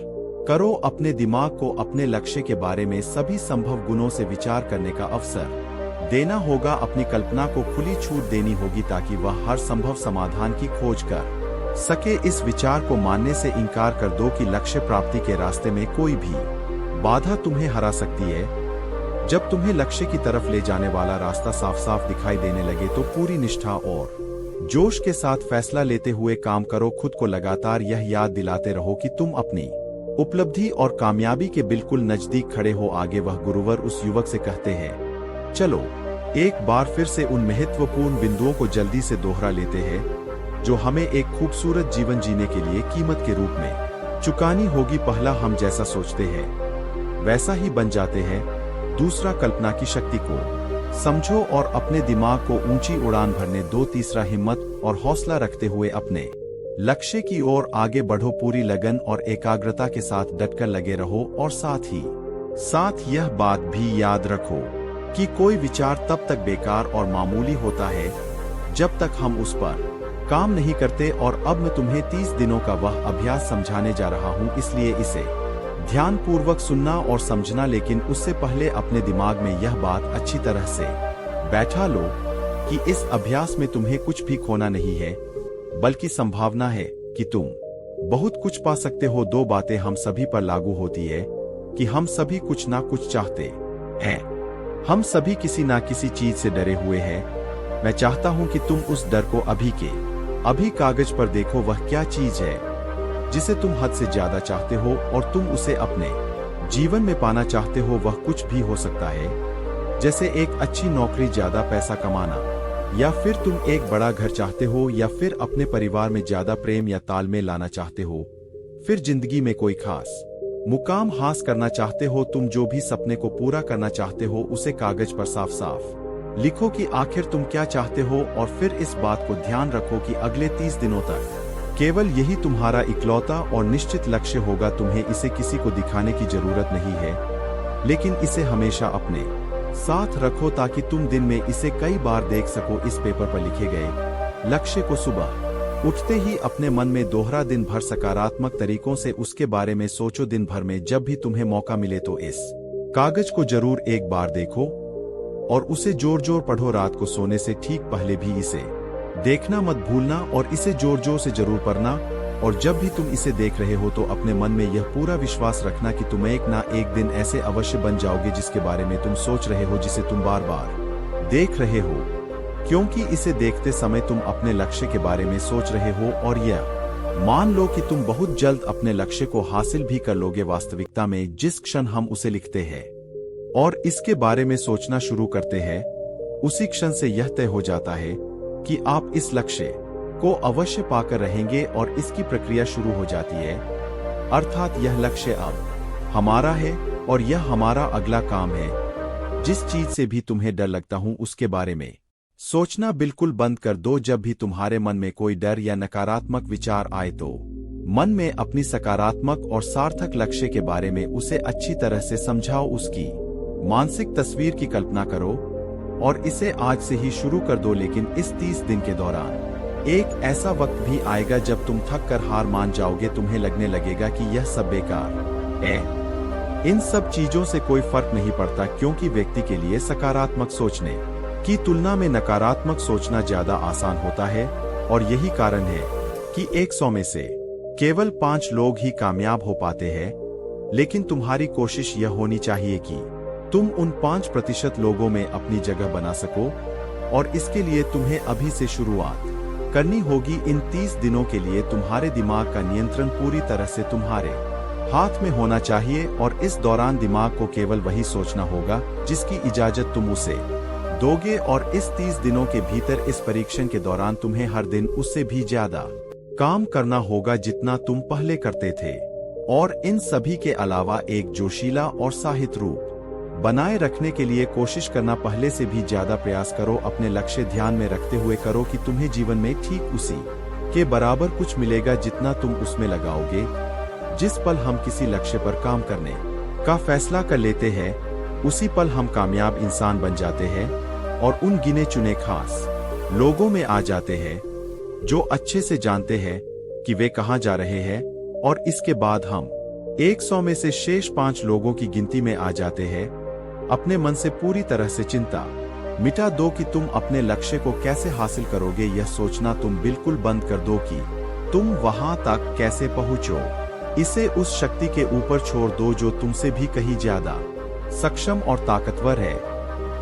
Speaker 1: करो। अपने दिमाग को अपने लक्ष्य के बारे में सभी संभव गुणों से विचार करने का अवसर देना होगा। अपनी कल्पना को खुली छूट देनी होगी ताकि वह हर संभव समाधान की खोज कर सके। इस विचार को मानने से इनकार कर दो कि लक्ष्य प्राप्ति के रास्ते में कोई भी बाधा तुम्हें हरा सकती है। जब तुम्हें लक्ष्य की तरफ ले जाने वाला रास्ता साफ साफ दिखाई देने लगे तो पूरी निष्ठा और जोश के साथ फैसला लेते हुए काम करो। खुद को लगातार यह याद दिलाते रहो कि तुम अपनी उपलब्धि और कामयाबी के बिल्कुल नजदीक खड़े हो। आगे वह गुरुवर उस युवक से कहते हैं, चलो एक बार फिर से उन महत्वपूर्ण बिंदुओं को जल्दी से दोहरा लेते हैं जो हमें एक खूबसूरत जीवन जीने के लिए कीमत के रूप में चुकानी होगी। पहला, हम जैसा सोचते हैं वैसा ही बन जाते हैं। दूसरा, कल्पना की शक्ति को समझो और अपने दिमाग को ऊंची उड़ान भरने दो। तीसरा, हिम्मत और हौसला रखते हुए अपने लक्ष्य की ओर आगे बढ़ो। पूरी लगन और एकाग्रता के साथ डटकर लगे रहो और साथ ही साथ यह बात भी याद रखो कि कोई विचार तब तक बेकार और मामूली होता है जब तक हम उस पर काम नहीं करते। और अब मैं तुम्हें 30 दिनों का वह अभ्यास समझाने जा रहा हूँ, इसलिए इसे ध्यान पूर्वक सुनना और समझना। लेकिन उससे पहले अपने दिमाग में यह बात अच्छी तरह से बैठा लो कि इस अभ्यास में तुम्हें कुछ भी खोना नहीं है, बल्कि संभावना है कि तुम बहुत कुछ पा सकते हो। दो बातें हम सभी पर लागू होती है कि हम सभी कुछ ना कुछ चाहते हैं। हम सभी किसी ना किसी चीज से डरे हुए हैं। मैं चाहता हूं कि तुम उस डर को अभी के अभी कागज पर देखो। वह क्या चीज है जिसे तुम हद से ज्यादा चाहते हो और तुम उसे अपने जीवन में पाना चाहते हो। वह कुछ भी हो सकता है, जैसे एक अच्छी नौकरी, ज्यादा पैसा कमाना, या फिर तुम एक बड़ा घर चाहते हो, या फिर अपने परिवार में ज्यादा प्रेम या तालमेल लाना चाहते हो, फिर जिंदगी में कोई खास मुकाम हासिल करना चाहते हो। तुम जो भी सपने को पूरा करना चाहते हो उसे कागज पर साफ साफ लिखो कि आखिर तुम क्या चाहते हो। और फिर इस बात को ध्यान रखो कि अगले 30 दिनों तक केवल यही तुम्हारा इकलौता और निश्चित लक्ष्य होगा। तुम्हें इसे किसी को दिखाने की जरूरत नहीं है, लेकिन इसे हमेशा अपने साथ रखो ताकि तुम दिन में इसे कई बार देख सको। इस पेपर पर लिखे गए लक्ष्य को सुबह उठते ही अपने मन में दोहरा। दिन भर सकारात्मक तरीकों से उसके बारे में सोचो। दिन भर में जब भी तुम्हें मौका मिले तो इस कागज को जरूर एक बार देखो और उसे जोर जोर पढ़ो। रात को सोने से ठीक पहले भी इसे देखना मत भूलना और इसे जोर जोर से जरूर पढ़ना। और जब भी तुम इसे देख रहे हो तो अपने मन में यह पूरा विश्वास रखना कि तुम एक ना एक दिन ऐसे अवश्य बन जाओगे जिसके बारे में तुम सोच रहे हो, जिसे तुम बार बार देख रहे हो, क्योंकि इसे देखते समय तुम अपने लक्ष्य के बारे में सोच रहे हो। और यह मान लो कि तुम बहुत जल्द अपने लक्ष्य को हासिल भी कर लोगे। वास्तविकता में जिस क्षण हम उसे लिखते हैं और इसके बारे में सोचना शुरू करते हैं, उसी क्षण से यह तय हो जाता है कि आप इस लक्ष्य को अवश्य पाकर रहेंगे और इसकी प्रक्रिया शुरू हो जाती है। अर्थात यह लक्ष्य अब हमारा है और यह हमारा अगला काम है। जिस चीज से भी तुम्हें डर लगता हूं उसके बारे में सोचना बिल्कुल बंद कर दो। जब भी तुम्हारे मन में कोई डर या नकारात्मक विचार आए तो मन में अपनी सकारात्मक और सार्थक लक्ष्य के बारे में उसे अच्छी तरह से समझाओ। उसकी मानसिक तस्वीर की कल्पना करो और इसे आज से ही शुरू कर दो। लेकिन इस 30 दिन के दौरान एक ऐसा वक्त भी आएगा जब तुम थक कर हार मान जाओगे। तुम्हें लगने लगेगा कि यह सब बेकार है। इन सब चीजों से कोई फर्क नहीं पड़ता, क्योंकि व्यक्ति के लिए सकारात्मक सोचने की तुलना में नकारात्मक सोचना ज्यादा आसान होता है। और यही कारण है कि 100 में से केवल 5 लोग ही कामयाब हो पाते हैं। लेकिन तुम्हारी कोशिश यह होनी चाहिए कि तुम उन 5% लोगों में अपनी जगह बना सको। और इसके लिए तुम्हें अभी से शुरुआत करनी होगी। इन 30 दिनों के लिए तुम्हारे दिमाग का नियंत्रण पूरी तरह से तुम्हारे हाथ में होना चाहिए। और इस दौरान दिमाग को केवल वही सोचना होगा जिसकी इजाजत तुम उसे दोगे। और इस 30 दिनों के भीतर इस परीक्षण के दौरान तुम्हें हर दिन उससे भी ज्यादा काम करना होगा जितना तुम पहले करते थे। और इन सभी के अलावा एक जोशीला और साहित्य रूप बनाए रखने के लिए कोशिश करना। पहले से भी ज्यादा प्रयास करो। अपने लक्ष्य ध्यान में रखते हुए करो कि तुम्हें जीवन में ठीक उसी के बराबर कुछ मिलेगा जितना तुम उसमें लगाओगे। जिस पल हम किसी लक्ष्य पर काम करने का फैसला कर लेते हैं, उसी पल हम कामयाब इंसान बन जाते हैं और उन गिने चुने खास लोगों में आ जाते हैं जो अच्छे से जानते हैं कि वे कहां जा रहे हैं, और इसके बाद हम 100 में से शेष 5 लोगों की गिनती में आ जाते हैं। अपने मन से पूरी तरह से चिंता मिटा दो कि तुम अपने लक्ष्य को कैसे हासिल करोगे। यह सोचना तुम बिल्कुल बंद कर दो कि तुम वहां तक कैसे पहुंचो। इसे उस शक्ति के ऊपर छोड़ दो जो तुमसे भी कहीं ज्यादा सक्षम और ताकतवर है।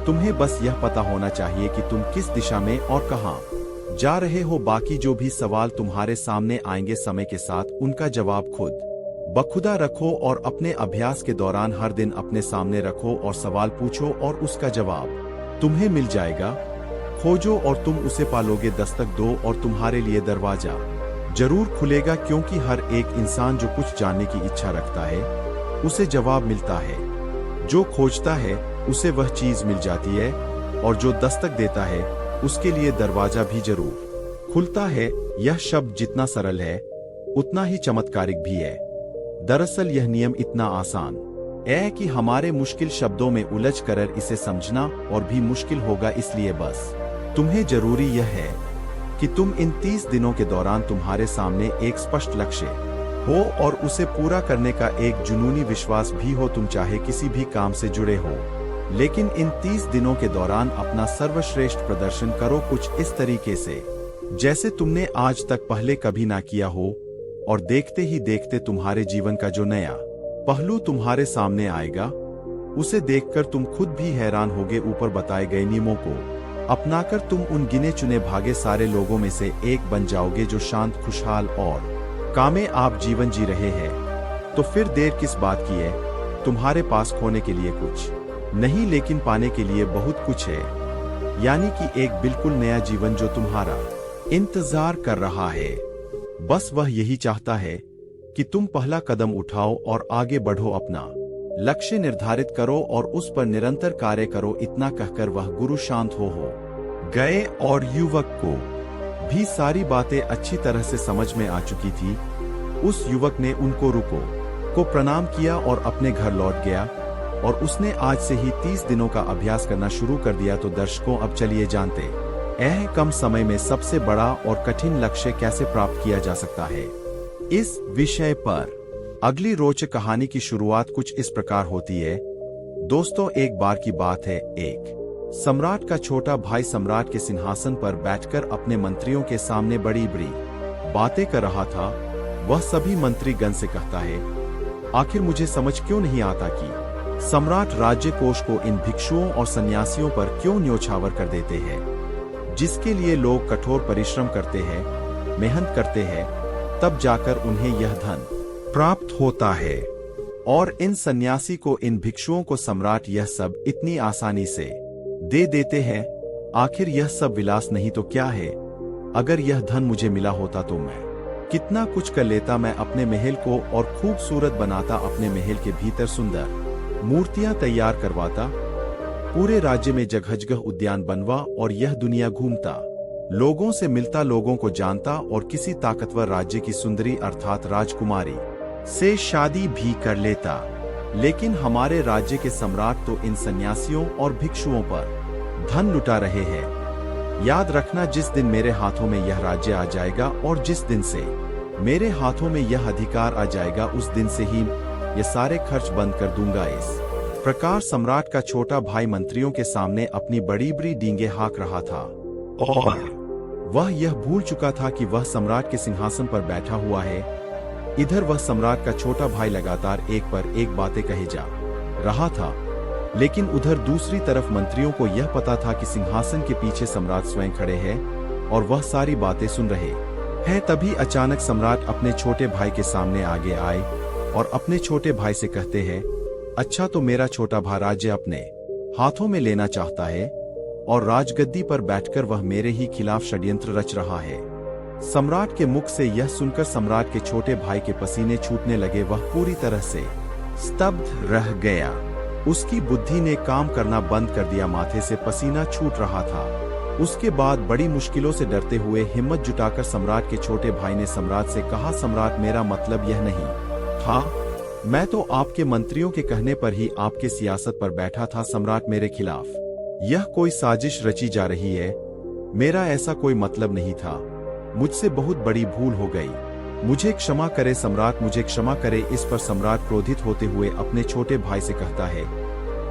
Speaker 1: तुम्हें बस यह पता होना चाहिए कि तुम किस दिशा में और कहां जा रहे हो। बाकी जो भी सवाल तुम्हारे सामने आएंगे, समय के साथ उनका जवाब खुद बखुदा रखो और अपने अभ्यास के दौरान हर दिन अपने सामने रखो और सवाल पूछो और उसका जवाब तुम्हें मिल जाएगा। खोजो और तुम उसे पालोगे। दस्तक दो और तुम्हारे लिए दरवाजा जरूर खुलेगा, क्योंकि हर एक इंसान जो कुछ जानने की इच्छा रखता है उसे जवाब मिलता है। जो खोजता है उसे वह चीज मिल जाती है, और जो दस्तक देता है उसके लिए दरवाजा भी जरूर खुलता है। यह शब्द जितना सरल है उतना ही चमत्कारिक भी है। दरअसल यह नियम इतना आसान है कि हमारे मुश्किल शब्दों में उलझ कर इसे समझना और भी मुश्किल होगा। इसलिए बस तुम्हें जरूरी यह है कि तुम इन 30 दिनों के दौरान तुम्हारे सामने एक स्पष्ट लक्ष्य हो और उसे पूरा करने का एक जुनूनी विश्वास भी हो। तुम चाहे किसी भी काम से जुड़े हो, लेकिन इन 30 दिनों के दौरान अपना सर्वश्रेष्ठ प्रदर्शन करो, कुछ इस तरीके से जैसे तुमने आज तक पहले कभी ना किया हो। और देखते ही देखते तुम्हारे जीवन का जो नया पहलू तुम्हारे सामने आएगा, उसे देखकर तुम खुद भी हैरान होगे। ऊपर बताए गए नियमों को अपनाकर तुम उन गिने चुने भागे सारे लोगों में से एक बन जाओगे जो शांत, खुशहाल और कामयाब जीवन जी रहे हैं। तो फिर देर किस बात की है? तुम्हारे पास खोने के लिए कुछ नहीं, लेकिन पाने के लिए बहुत कुछ है। यानी कि एक बिल्कुल नया जीवन जो तुम्हारा इंतजार कर रहा है। बस वह यही चाहता है कि तुम पहला कदम उठाओ और आगे बढ़ो। अपना लक्ष्य निर्धारित करो और उस पर निरंतर कार्य करो। इतना कहकर वह गुरु शांत हो गए और युवक को भी सारी बातें अच्छी तरह से समझ में आ चुकी थी। उस युवक ने उनको को प्रणाम किया और अपने घर लौट गया, और उसने आज से ही 30 दिनों का अभ्यास करना शुरू कर दिया। तो दर्शकों, अब चलिए जानते हैं कम समय में सबसे बड़ा और कठिन लक्ष्य कैसे प्राप्त किया जा सकता है। इस विषय पर अगली रोचक कहानी की शुरुआत कुछ इस प्रकार होती है। दोस्तों, एक बार की बात है, एक सम्राट का छोटा भाई सम्राट के सिंहासन पर बैठकर अपने मंत्रियों के सामने बड़ी बड़ी बातें कर रहा था। वह सभी मंत्री गण से कहता है, आखिर मुझे समझ क्यों नहीं आता कि सम्राट राज्य कोष को इन भिक्षुओं और सन्यासियों पर क्यों न्योछावर कर देते हैं, जिसके लिए लोग कठोर परिश्रम करते हैं, मेहनत करते हैं, तब जाकर उन्हें यह धन प्राप्त होता है, और इन सन्यासी को, इन भिक्षुओं को सम्राट यह सब इतनी आसानी से दे देते हैं। आखिर यह सब विलास नहीं तो क्या है? अगर यह धन मुझे मिला होता तो मैं कितना कुछ कर लेता। मैं अपने महल को और खूबसूरत बनाता, अपने महल के भीतर सुंदर मूर्तियां तैयार करवाता, पूरे राज्य में जगह जगह उद्यान बनवा और यह दुनिया घूमता, लोगों से मिलता, लोगों को जानता और किसी ताकतवर राज्य की सुंदरी अर्थात राजकुमारी से शादी भी कर लेता। लेकिन हमारे राज्य के सम्राट तो इन सन्यासियों और भिक्षुओं पर धन लुटा रहे हैं। याद रखना, जिस दिन मेरे हाथों में यह राज्य आ जाएगा और जिस दिन से मेरे हाथों में यह अधिकार आ जाएगा, उस दिन से ही ये सारे खर्च बंद कर दूंगा। इस प्रकार सम्राट का छोटा भाई मंत्रियों के सामने अपनी बड़ी बड़ी डींगे हाँक रहा था, और वह यह भूल चुका था कि वह सम्राट के सिंहासन पर बैठा हुआ है। इधर वह सम्राट का छोटा भाई लगातार एक पर एक बातें कहे जा रहा था, लेकिन उधर दूसरी तरफ मंत्रियों को यह पता था कि सिंहासन के पीछे सम्राट स्वयं खड़े हैं और वह सारी बातें सुन रहे हैं। तभी अचानक सम्राट अपने छोटे भाई के सामने आगे आए और अपने छोटे भाई से कहते हैं, अच्छा, तो मेरा छोटा भाई राज्य अपने हाथों में लेना चाहता है और राजगद्दी पर बैठकर वह मेरे ही खिलाफ षड्यंत्र रच रहा है। सम्राट के मुख से यह सुनकर सम्राट के छोटे भाई के पसीने छूटने लगे। वह पूरी तरह से स्तब्ध रह गया। उसकी बुद्धि ने काम करना बंद कर दिया, माथे से पसीना छूट रहा था। उसके बाद बड़ी मुश्किलों से डरते हुए हिम्मत जुटाकर सम्राट के छोटे भाई ने सम्राट से कहा, सम्राट, मेरा मतलब यह नहीं था, मैं तो आपके मंत्रियों के कहने पर ही आपके सियासत पर बैठा था। सम्राट, मेरे खिलाफ यह कोई साजिश रची जा रही है, मेरा ऐसा कोई मतलब नहीं था। मुझसे बहुत बड़ी भूल हो गई। मुझे क्षमा करे सम्राट, मुझे क्षमा करे। इस पर सम्राट क्रोधित होते हुए अपने छोटे भाई से कहता है,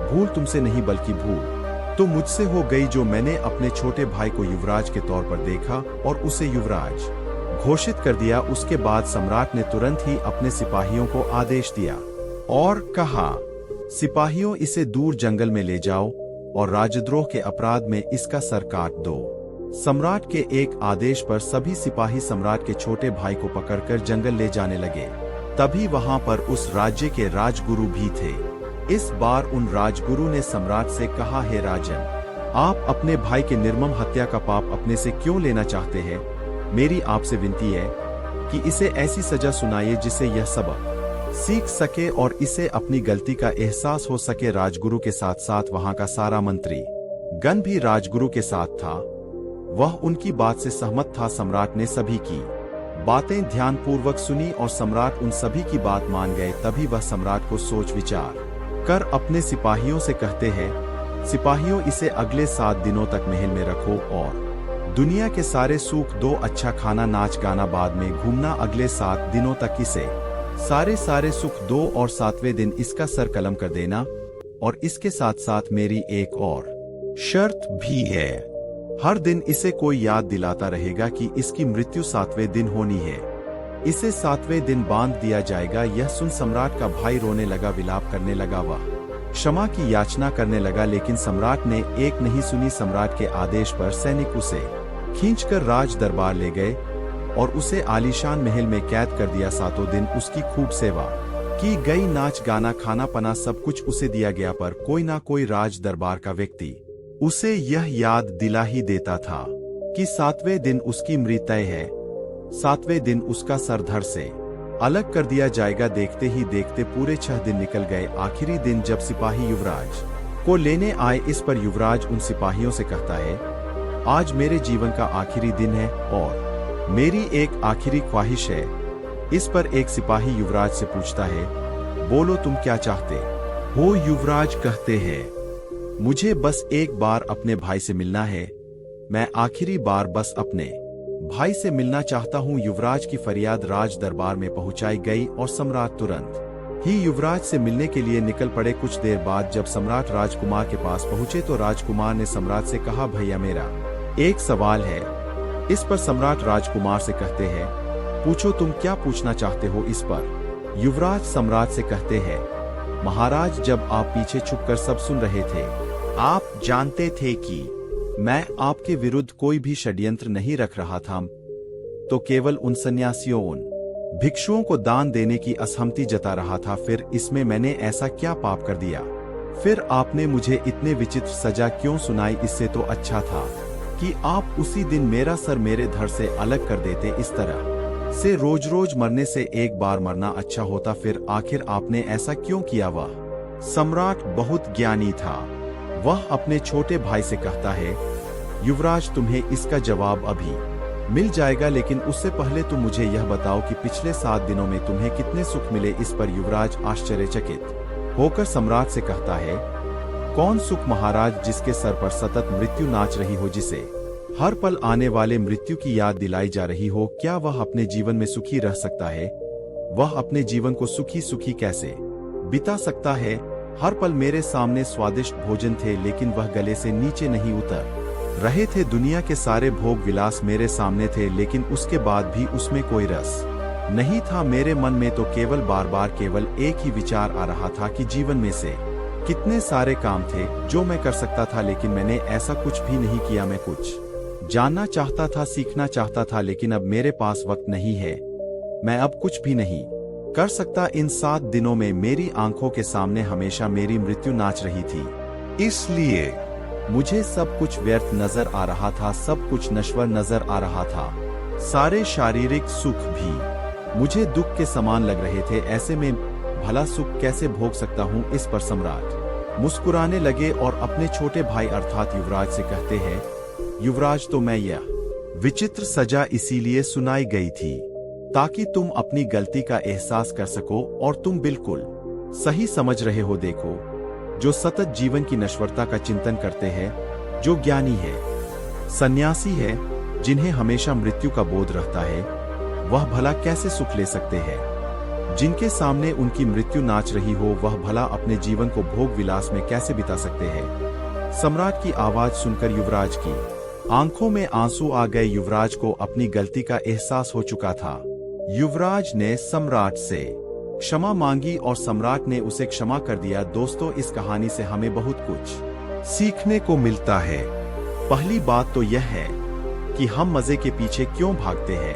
Speaker 1: भूल तुमसे नहीं बल्कि भूल तो मुझसे हो गई जो मैंने अपने छोटे भाई को युवराज के तौर पर देखा और उसे युवराज घोषित कर दिया। उसके बाद सम्राट ने तुरंत ही अपने सिपाहियों को आदेश दिया और कहा, सिपाहियों इसे दूर जंगल में ले जाओ और राजद्रोह के अपराध में इसका सर काट दो। सम्राट के एक आदेश पर सभी सिपाही सम्राट के छोटे भाई को पकड़कर जंगल ले जाने लगे। तभी वहां पर उस राज्य के राजगुरु भी थे। इस बार उन राजगुरु ने सम्राट से कहा, हे राजन, आप अपने भाई के निर्मम हत्या का पाप अपने से क्यों लेना चाहते हैं? मेरी आपसे विनती है कि इसे ऐसी सजा सुनाइए जिससे यह सबक सीख सके और इसे अपनी गलती का एहसास हो सके। राजगुरु के साथ साथ वहां का सारा मंत्री गण भी राजगुरु के साथ था। वह उनकी बात से सहमत था। सम्राट ने सभी की बातें ध्यानपूर्वक सुनी और सम्राट उन सभी की बात मान गए। तभी वह सम्राट को सोच विचार कर अपने सिपाहियों से कहते हैं, सिपाहियों इसे अगले 7 दिनों तक महल में रखो और दुनिया के सारे सुख दो, अच्छा खाना, नाच गाना, बाद में घूमना। अगले 7 दिनों तक इसे सारे सुख दो और 7वें दिन इसका सर कलम कर देना। और इसके साथ साथ मेरी एक और शर्त भी है, हर दिन इसे कोई याद दिलाता रहेगा कि इसकी मृत्यु 7वें दिन होनी है। इसे 7वें दिन बांध दिया जाएगा। यह सुन सम्राट का भाई रोने लगा, विलाप करने लगा, वह क्षमा की याचना करने लगा, लेकिन सम्राट ने एक नहीं सुनी। सम्राट के आदेश पर सैनिक उसे खींचकर राज दरबार ले गए और उसे आलीशान महल में कैद कर दिया। 7 दिन उसकी खूब सेवा की गई, नाच गाना, खाना पना सब कुछ उसे दिया गया, पर कोई ना कोई राज दरबार का व्यक्ति उसे यह याद दिला ही देता था कि 7वें दिन उसकी मृत्यु है, 7वें दिन उसका सर धड़ से अलग कर दिया जाएगा। देखते ही देखते पूरे 6 दिन निकल गए। आखिरी दिन जब सिपाही युवराज को लेने आए, इस पर युवराज उन सिपाहियों से कहता है, आज मेरे जीवन का आखिरी दिन है और मेरी एक आखिरी ख्वाहिश है। इस पर एक सिपाही युवराज से पूछता है, बोलो तुम क्या चाहते हो? युवराज कहते हैं, मुझे बस एक बार अपने भाई से मिलना है। मैं आखिरी बार बस अपने भाई से मिलना चाहता हूँ। युवराज की फरियाद राज दरबार में पहुंचाई गई और सम्राट तुरंत ही युवराज से मिलने के लिए निकल पड़े। कुछ देर बाद जब सम्राट राजकुमार के पास पहुंचे तो राजकुमार ने सम्राट से कहा, भैया मेरा एक सवाल है। इस पर सम्राट राजकुमार से कहते हैं, पूछो तुम क्या पूछना चाहते हो? इस पर युवराज सम्राट से कहते हैं, महाराज जब आप पीछे छुपकर सब सुन रहे थे, आप जानते थे कि मैं आपके विरुद्ध कोई भी षड्यंत्र नहीं रख रहा था, तो केवल उन सन्यासियों, उन भिक्षुओं को दान देने की असहमति जता रहा था। फिर इसमें मैंने ऐसा क्या पाप कर दिया? फिर आपने मुझे इतने विचित्र सजा क्यों सुनाई? इससे तो अच्छा था कि आप उसी दिन मेरा सर मेरे धड़ से अलग कर देते। इस तरह से रोज रोज मरने से एक बार मरना अच्छा होता। फिर आखिर आपने ऐसा क्यों किया? वह सम्राट बहुत ज्ञानी था। वह अपने छोटे भाई से कहता है, युवराज तुम्हें इसका जवाब अभी मिल जाएगा, लेकिन उससे पहले तुम मुझे यह बताओ कि पिछले 7 दिनों में तुम्हें कितने सुख मिले? इस पर युवराज आश्चर्यचकित होकर सम्राट से कहता है, कौन सुख महाराज? जिसके सर पर सतत मृत्यु नाच रही हो, जिसे हर पल आने वाले मृत्यु की याद दिलाई जा रही हो, क्या वह अपने जीवन में सुखी रह सकता है? वह अपने जीवन को सुखी सुखी कैसे बिता सकता है? हर पल मेरे सामने स्वादिष्ट भोजन थे, लेकिन वह गले से नीचे नहीं उतर रहे थे। दुनिया के सारे भोग विलास मेरे सामने थे, लेकिन उसके बाद भी उसमें कोई रस नहीं था। मेरे मन में तो केवल बार बार केवल एक ही विचार आ रहा था कि जीवन में से कितने सारे काम थे जो मैं कर सकता था, लेकिन मैंने ऐसा कुछ भी नहीं किया। मैं कुछ जानना चाहता था, सीखना चाहता था, लेकिन अब मेरे पास वक्त नहीं है। मैं अब कुछ भी नहीं कर सकता। इन 7 दिनों में मेरी आंखों के सामने हमेशा मेरी मृत्यु नाच रही थी, इसलिए मुझे सब कुछ व्यर्थ नजर आ रहा था, सब कुछ नश्वर नजर आ रहा था। सारे शारीरिक सुख भी मुझे दुख के समान लग रहे थे। ऐसे में भला सुख कैसे भोग सकता हूँ? इस पर सम्राट मुस्कुराने लगे और अपने छोटे भाई अर्थात युवराज से कहते हैं, युवराज तो मैं यह विचित्र सजा इसीलिए सुनाई गई थी ताकि तुम अपनी गलती का एहसास कर सको, और तुम बिल्कुल सही समझ रहे हो। देखो, जो सतत जीवन की नश्वरता का चिंतन करते हैं, जो ज्ञानी है, सन्यासी है, जिन्हें हमेशा मृत्यु का बोध रहता है, वह भला कैसे सुख ले सकते हैं? जिनके सामने उनकी मृत्यु नाच रही हो, वह भला अपने जीवन को भोग विलास में कैसे बिता सकते हैं? सम्राट की आवाज सुनकर युवराज की आंखों में आंसू आ गए। युवराज को अपनी गलती का एहसास हो चुका था। युवराज ने सम्राट से क्षमा मांगी और सम्राट ने उसे क्षमा कर दिया। दोस्तों, इस कहानी से हमें बहुत कुछ सीखने को मिलता है। पहली बात तो यह है कि हम मजे के पीछे क्यों भागते हैं।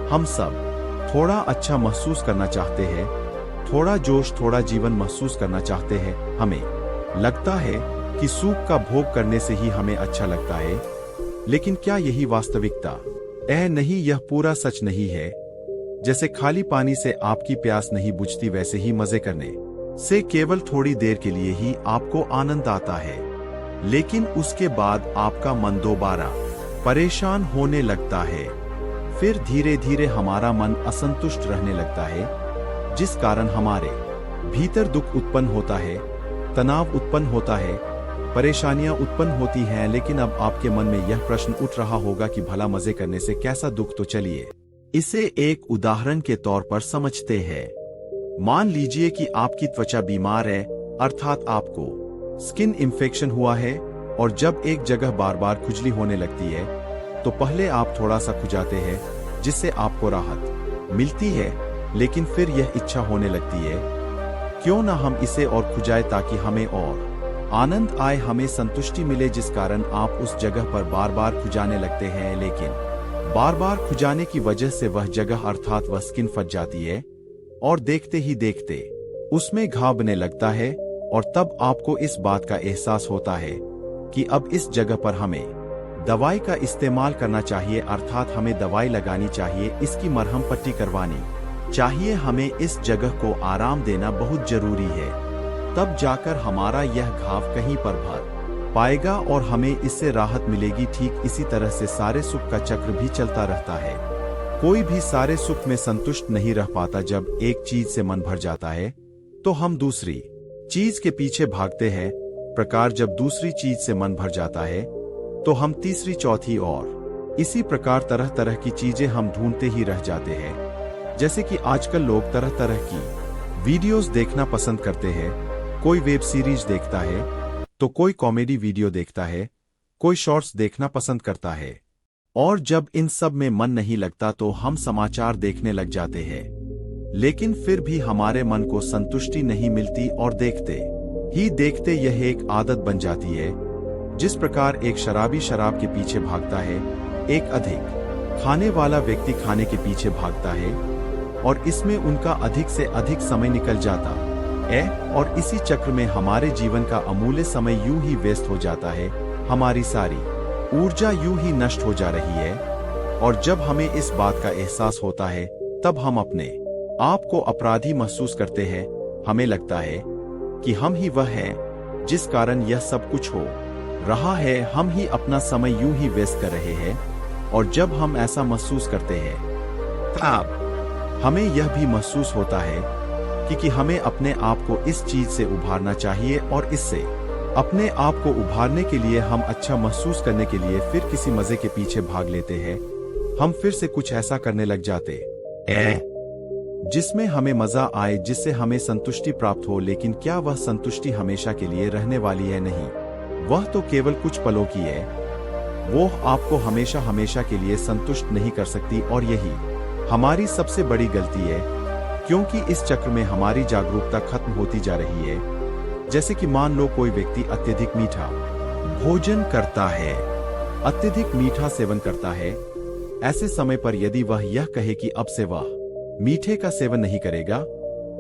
Speaker 1: हम सब थोड़ा अच्छा महसूस करना चाहते हैं, थोड़ा जोश, थोड़ा जीवन महसूस करना चाहते हैं। हमें लगता है कि सुख का भोग करने से ही हमें अच्छा लगता है, लेकिन क्या यही वास्तविकता? नहीं, यह पूरा सच नहीं है। जैसे खाली पानी से आपकी प्यास नहीं बुझती, वैसे ही मजे करने से केवल थोड़ी देर के लिए ही आपको आनंद आता है, लेकिन उसके बाद आपका मन दोबारा परेशान होने लगता है। फिर धीरे धीरे हमारा मन असंतुष्ट रहने लगता है, जिस कारण हमारे भीतर दुख उत्पन्न होता है, तनाव उत्पन्न होता है, परेशानियां उत्पन्न होती हैं। लेकिन अब आपके मन में यह प्रश्न उठ रहा होगा कि भला मजे करने से कैसा दुख? तो चलिए इसे एक उदाहरण के तौर पर समझते हैं। मान लीजिए कि आपकी त्वचा बीमार है, अर्थात आपको स्किन इन्फेक्शन हुआ है, और जब एक जगह बार बार खुजली होने लगती है तो पहले आप थोड़ा सा खुजाते हैं, जिससे आपको राहत मिलती है, लेकिन फिर यह इच्छा होने लगती है क्यों ना हम इसे और खुजाए ताकि हमें और आनंद आए, हमें संतुष्टि मिले, जिस कारण आप उस जगह पर बार बार खुजाने लगते हैं। लेकिन बार बार खुजाने की वजह से वह जगह अर्थात वह स्किन फट जाती है और देखते ही देखते उसमें घाव बनने लगता है, और तब आपको इस बात का एहसास होता है कि अब इस जगह पर हमें दवाई का इस्तेमाल करना चाहिए, अर्थात हमें दवाई लगानी चाहिए, इसकी मरहम पट्टी करवानी चाहिए, हमें इस जगह को आराम देना बहुत जरूरी है। तब जाकर हमारा यह घाव कहीं पर भर पाएगा और हमें इससे राहत मिलेगी। ठीक इसी तरह से सारे सुख का चक्र भी चलता रहता है। कोई भी सारे सुख में संतुष्ट नहीं रह पाता। जब एक चीज से मन भर जाता है तो हम दूसरी चीज के पीछे भागते हैं। प्रकार जब दूसरी चीज से मन भर जाता है तो हम तीसरी, चौथी और इसी प्रकार तरह तरह की चीजें हम ढूंढते ही रह जाते हैं। जैसे कि आजकल लोग तरह तरह की वीडियोस देखना पसंद करते हैं। कोई वेब सीरीज देखता है तो कोई कॉमेडी वीडियो देखता है, कोई शॉर्ट्स देखना पसंद करता है, और जब इन सब में मन नहीं लगता तो हम समाचार देखने लग जाते हैं। लेकिन फिर भी हमारे मन को संतुष्टि नहीं मिलती और देखते ही देखते यह एक आदत बन जाती है। जिस प्रकार एक शराबी शराब के पीछे भागता है, एक अधिक खाने वाला व्यक्ति खाने के पीछे भागता है, और इसमें उनका अधिक से अधिक समय निकल जाता है, और इसी चक्र में हमारे जीवन का अमूल्य समय यूं ही वेस्ट हो जाता है। हमारी सारी ऊर्जा यूं ही नष्ट हो जा रही है, और जब हमें इस बात का एहसास होता है तब हम अपने आप को अपराधी महसूस करते हैं। हमें लगता है कि हम ही वह हैं जिस कारण यह सब कुछ हो रहा है, हम ही अपना समय यूं ही वेस्ट कर रहे हैं। और जब हम ऐसा महसूस करते हैं तब हमें यह भी महसूस होता है कि हमें अपने आप को इस चीज से उभारना चाहिए, और इससे अपने आप को उभारने के लिए हम अच्छा महसूस करने के लिए फिर किसी मजे के पीछे भाग लेते हैं। हम फिर से कुछ ऐसा करने लग जाते हैं जिसमें हमें मजा आए, जिससे हमें संतुष्टि प्राप्त हो। लेकिन क्या वह संतुष्टि हमेशा के लिए रहने वाली है? नहीं, वह तो केवल कुछ पलों की है। वो आपको हमेशा हमेशा के लिए संतुष्ट नहीं कर सकती, और यही हमारी सबसे बड़ी गलती है, क्योंकि इस चक्र में हमारी जागरूकता खत्म होती जा रही है। जैसे कि मान लो कोई व्यक्ति अत्यधिक मीठा भोजन करता है, अत्यधिक मीठा सेवन करता है। ऐसे समय पर यदि वह यह कहे कि अब से वह मीठे का सेवन नहीं करेगा,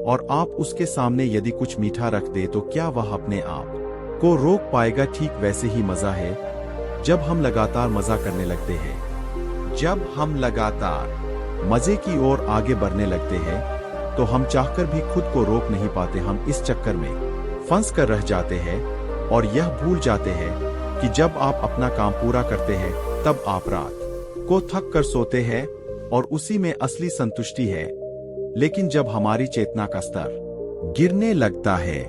Speaker 1: और आप उसके सामने यदि कुछ मीठा रख दे, तो क्या वह अपने आप को रोक पाएगा? ठीक वैसे ही मजा है जब हम लगातार मजा करने लगते हैं। जब हम लगातार मजे की ओर आगे बढ़ने लगते हैं तो हम चाहकर भी खुद को रोक नहीं पाते। हम इस चक्कर में फंस कर रह जाते हैं और यह भूल जाते हैं कि जब आप अपना काम पूरा करते हैं तब आप रात को थक कर सोते हैं, और उसी में असली संतुष्टि है। लेकिन जब हमारी चेतना का स्तर गिरने लगता है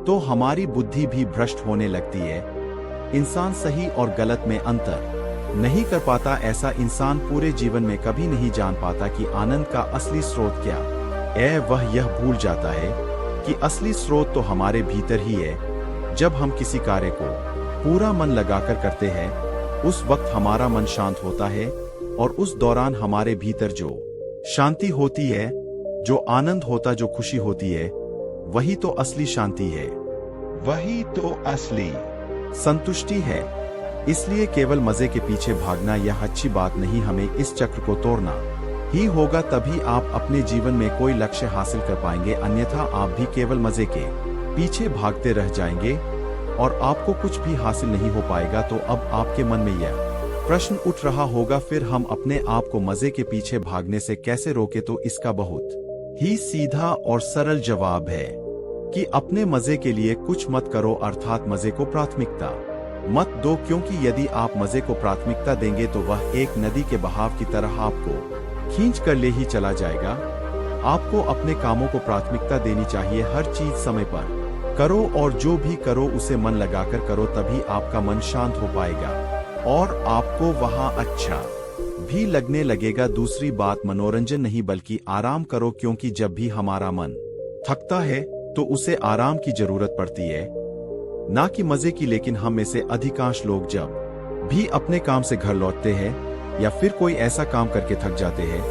Speaker 1: तो हमारी बुद्धि भी भ्रष्ट होने लगती है। इंसान सही और गलत में अंतर नहीं कर पाता, ऐसा इंसान पूरे जीवन में कभी नहीं जान पाता कि आनंद का असली स्रोत क्या है। वह यह भूल जाता है कि असली स्रोत तो हमारे भीतर ही है। जब हम किसी कार्य को पूरा मन लगाकर करते हैं, उस वक्त हमारा मन शांत होता है और उस दौरान हमारे भीतर जो शांति होती है, जो आनंद होता, जो खुशी होती है, वही तो असली शांति है, वही तो असली संतुष्टि है। इसलिए केवल मजे के पीछे भागना यह अच्छी बात नहीं, हमें इस चक्र को तोड़ना ही होगा, तभी आप अपने जीवन में कोई लक्ष्य हासिल कर पाएंगे। अन्यथा आप भी केवल मजे के पीछे भागते रह जाएंगे और आपको कुछ भी हासिल नहीं हो पाएगा। तो अब आपके मन में यह प्रश्न उठ रहा होगा, फिर हम अपने आप को मजे के पीछे भागने से कैसे रोके? तो इसका बहुत ही सीधा और सरल जवाब है कि अपने मजे के लिए कुछ मत करो, अर्थात मजे को प्राथमिकता मत दो। क्योंकि यदि आप मजे को प्राथमिकता देंगे तो वह एक नदी के बहाव की तरह आपको खींच कर ले ही चला जाएगा। आपको अपने कामों को प्राथमिकता देनी चाहिए, हर चीज समय पर करो और जो भी करो उसे मन लगाकर करो, तभी आपका मन शांत हो पाएगा और आपको वहां अच्छा भी लगने लगेगा। दूसरी बात, मनोरंजन नहीं बल्कि आराम करो, क्योंकि जब भी हमारा मन थकता है तो उसे आराम की जरूरत पड़ती है, ना कि मजे की। लेकिन हम में से अधिकांश लोग जब भी अपने काम से घर लौटते हैं या फिर कोई ऐसा काम करके थक जाते हैं,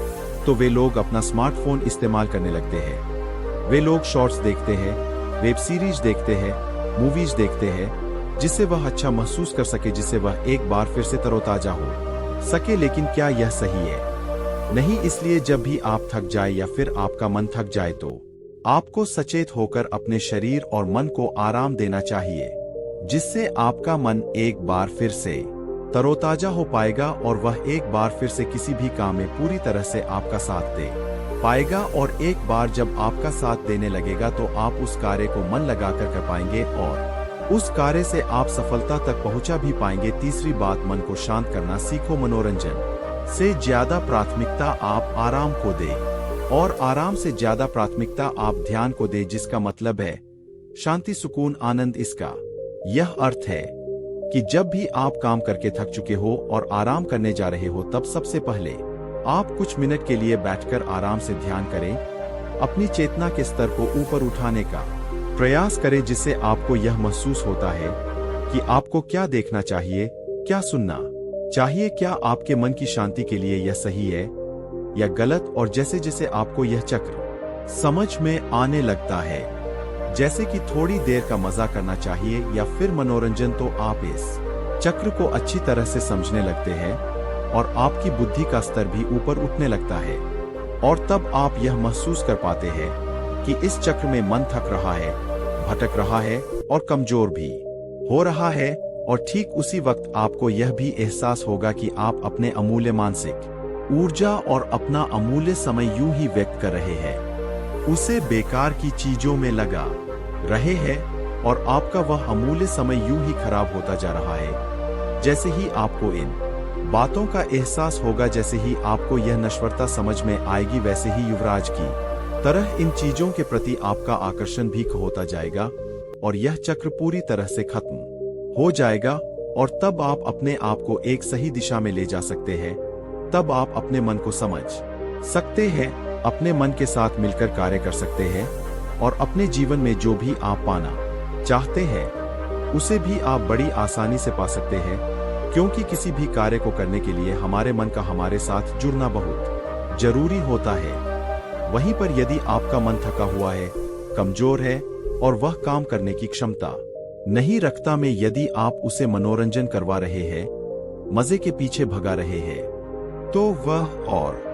Speaker 1: तो वे लोग अपना स्मार्टफोन इस्तेमाल करने लगते हैं। वे लोग शॉर्ट्स देखते हैं, वेब सीरीज देखते हैं, मूवीज देखते हैं, जिससे वह अच्छा महसूस कर सके, जिससे वह एक बार फिर से तरोताजा हो सके। लेकिन क्या यह सही है? नहीं। इसलिए जब भी आप थक जाए या फिर आपका मन थक जाए तो आपको सचेत होकर अपने शरीर और मन को आराम देना चाहिए, जिससे आपका मन एक बार फिर से तरोताजा हो पाएगा और वह एक बार फिर से किसी भी काम में पूरी तरह से आपका साथ दे पाएगा। और एक बार जब आपका साथ देने लगेगा तो आप उस कार्य को मन लगाकर कर पाएंगे और उस कार्य से आप सफलता तक पहुंचा भी पाएंगे। तीसरी बात, मन को शांत करना सीखो। मनोरंजन से ज्यादा प्राथमिकता आप आराम को दें और आराम से ज्यादा प्राथमिकता आप ध्यान को दें, जिसका मतलब है शांति, सुकून, आनंद। इसका यह अर्थ है कि जब भी आप काम करके थक चुके हो और आराम करने जा रहे हो, तब सबसे पहले आप कुछ मिनट के लिए बैठकर आराम से ध्यान करें। अपनी चेतना के स्तर को ऊपर उठाने का प्रयास करें, जिससे आपको यह महसूस होता है कि आपको क्या देखना चाहिए, क्या सुनना चाहिए, क्या आपके मन की शांति के लिए यह सही है या गलत। और जैसे जैसे आपको यह चक्र समझ में आने लगता है, जैसे कि थोड़ी देर का मजा करना चाहिए या फिर मनोरंजन, तो आप इस चक्र को अच्छी तरह से समझने लगते हैं और आपकी बुद्धि का स्तर भी ऊपर उठने लगता है। और तब आप यह महसूस कर पाते हैं कि इस चक्र में मन थक रहा है, भटक रहा है और कमजोर भी हो रहा है। और ठीक उसी वक्त आपको यह भी एहसास होगा कि आप अपने अमूल्य मानसिक ऊर्जा और अपना अमूल्य समय यूं ही व्यक्त कर रहे हैं, उसे बेकार की चीजों में लगा रहे हैं और आपका वह अमूल्य समय यूं ही खराब होता जा रहा है। जैसे ही आपको इन बातों का एहसास होगा, जैसे ही आपको यह नश्वरता समझ में आएगी, वैसे ही युवराज की तरह इन चीजों के प्रति आपका आकर्षण भी होता जाएगा और यह चक्र पूरी तरह से खत्म हो जाएगा। और तब आप अपने आप को एक सही दिशा में ले जा सकते हैं। तब आप अपने मन को समझ सकते हैं, अपने मन के साथ मिलकर कार्य कर सकते हैं और अपने जीवन में जो भी आप पाना चाहते हैं उसे भी आप बड़ी आसानी से पा सकते हैं। क्योंकि किसी भी कार्य को करने के लिए हमारे मन का हमारे साथ जुड़ना बहुत जरूरी होता है। वहीं पर यदि आपका मन थका हुआ है, कमजोर है और वह काम करने की क्षमता नहीं रखता में, यदि आप उसे मनोरंजन करवा रहे हैं, मजे के पीछे भगा रहे हैं, तो वह और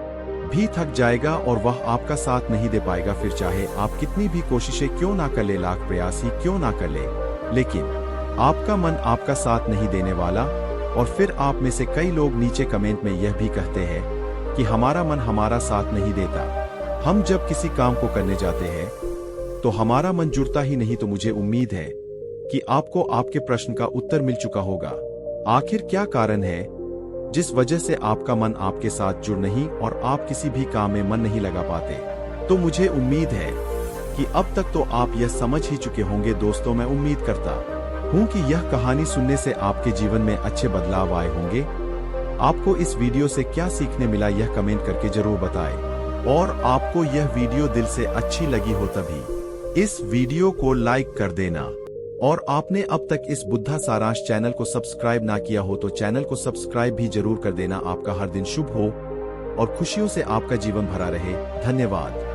Speaker 1: भी थक जाएगा और वह आपका साथ नहीं दे पाएगा। फिर चाहे आप कितनी भी कोशिशें क्यों ना कर ले, लाख प्रयास ही क्यों ना कर ले, लेकिन आपका मन आपका साथ नहीं देने वाला। और फिर आप में से कई लोग नीचे कमेंट में यह भी कहते हैं कि हमारा मन हमारा साथ नहीं देता। हम जब किसी काम को करने जाते हैं तो हमारा मन जुड़ता ही नहीं। तो मुझे उम्मीद है कि आपको आपके प्रश्न का उत्तर मिल चुका होगा। आखिर क्या कारण है जिस वजह से आपका मन आपके साथ जुड़ नहीं और आप किसी भी काम में मन नहीं लगा पाते? तो मुझे उम्मीद है कि अब तक तो आप यह समझ ही चुके होंगे। दोस्तों, मैं उम्मीद करता हूं कि यह कहानी सुनने से आपके जीवन में अच्छे बदलाव आए होंगे आपको इस वीडियो से क्या सीखने मिला यह कमेंट करके जरूर बताएं। और आपको यह वीडियो दिल से अच्छी लगी हो तभी इस वीडियो को लाइक कर देना। और आपने अब तक इस बुद्धा सारांश चैनल को सब्सक्राइब ना किया हो तो चैनल को सब्सक्राइब भी जरूर कर देना। आपका हर दिन शुभ हो और खुशियों से आपका जीवन भरा रहे। धन्यवाद।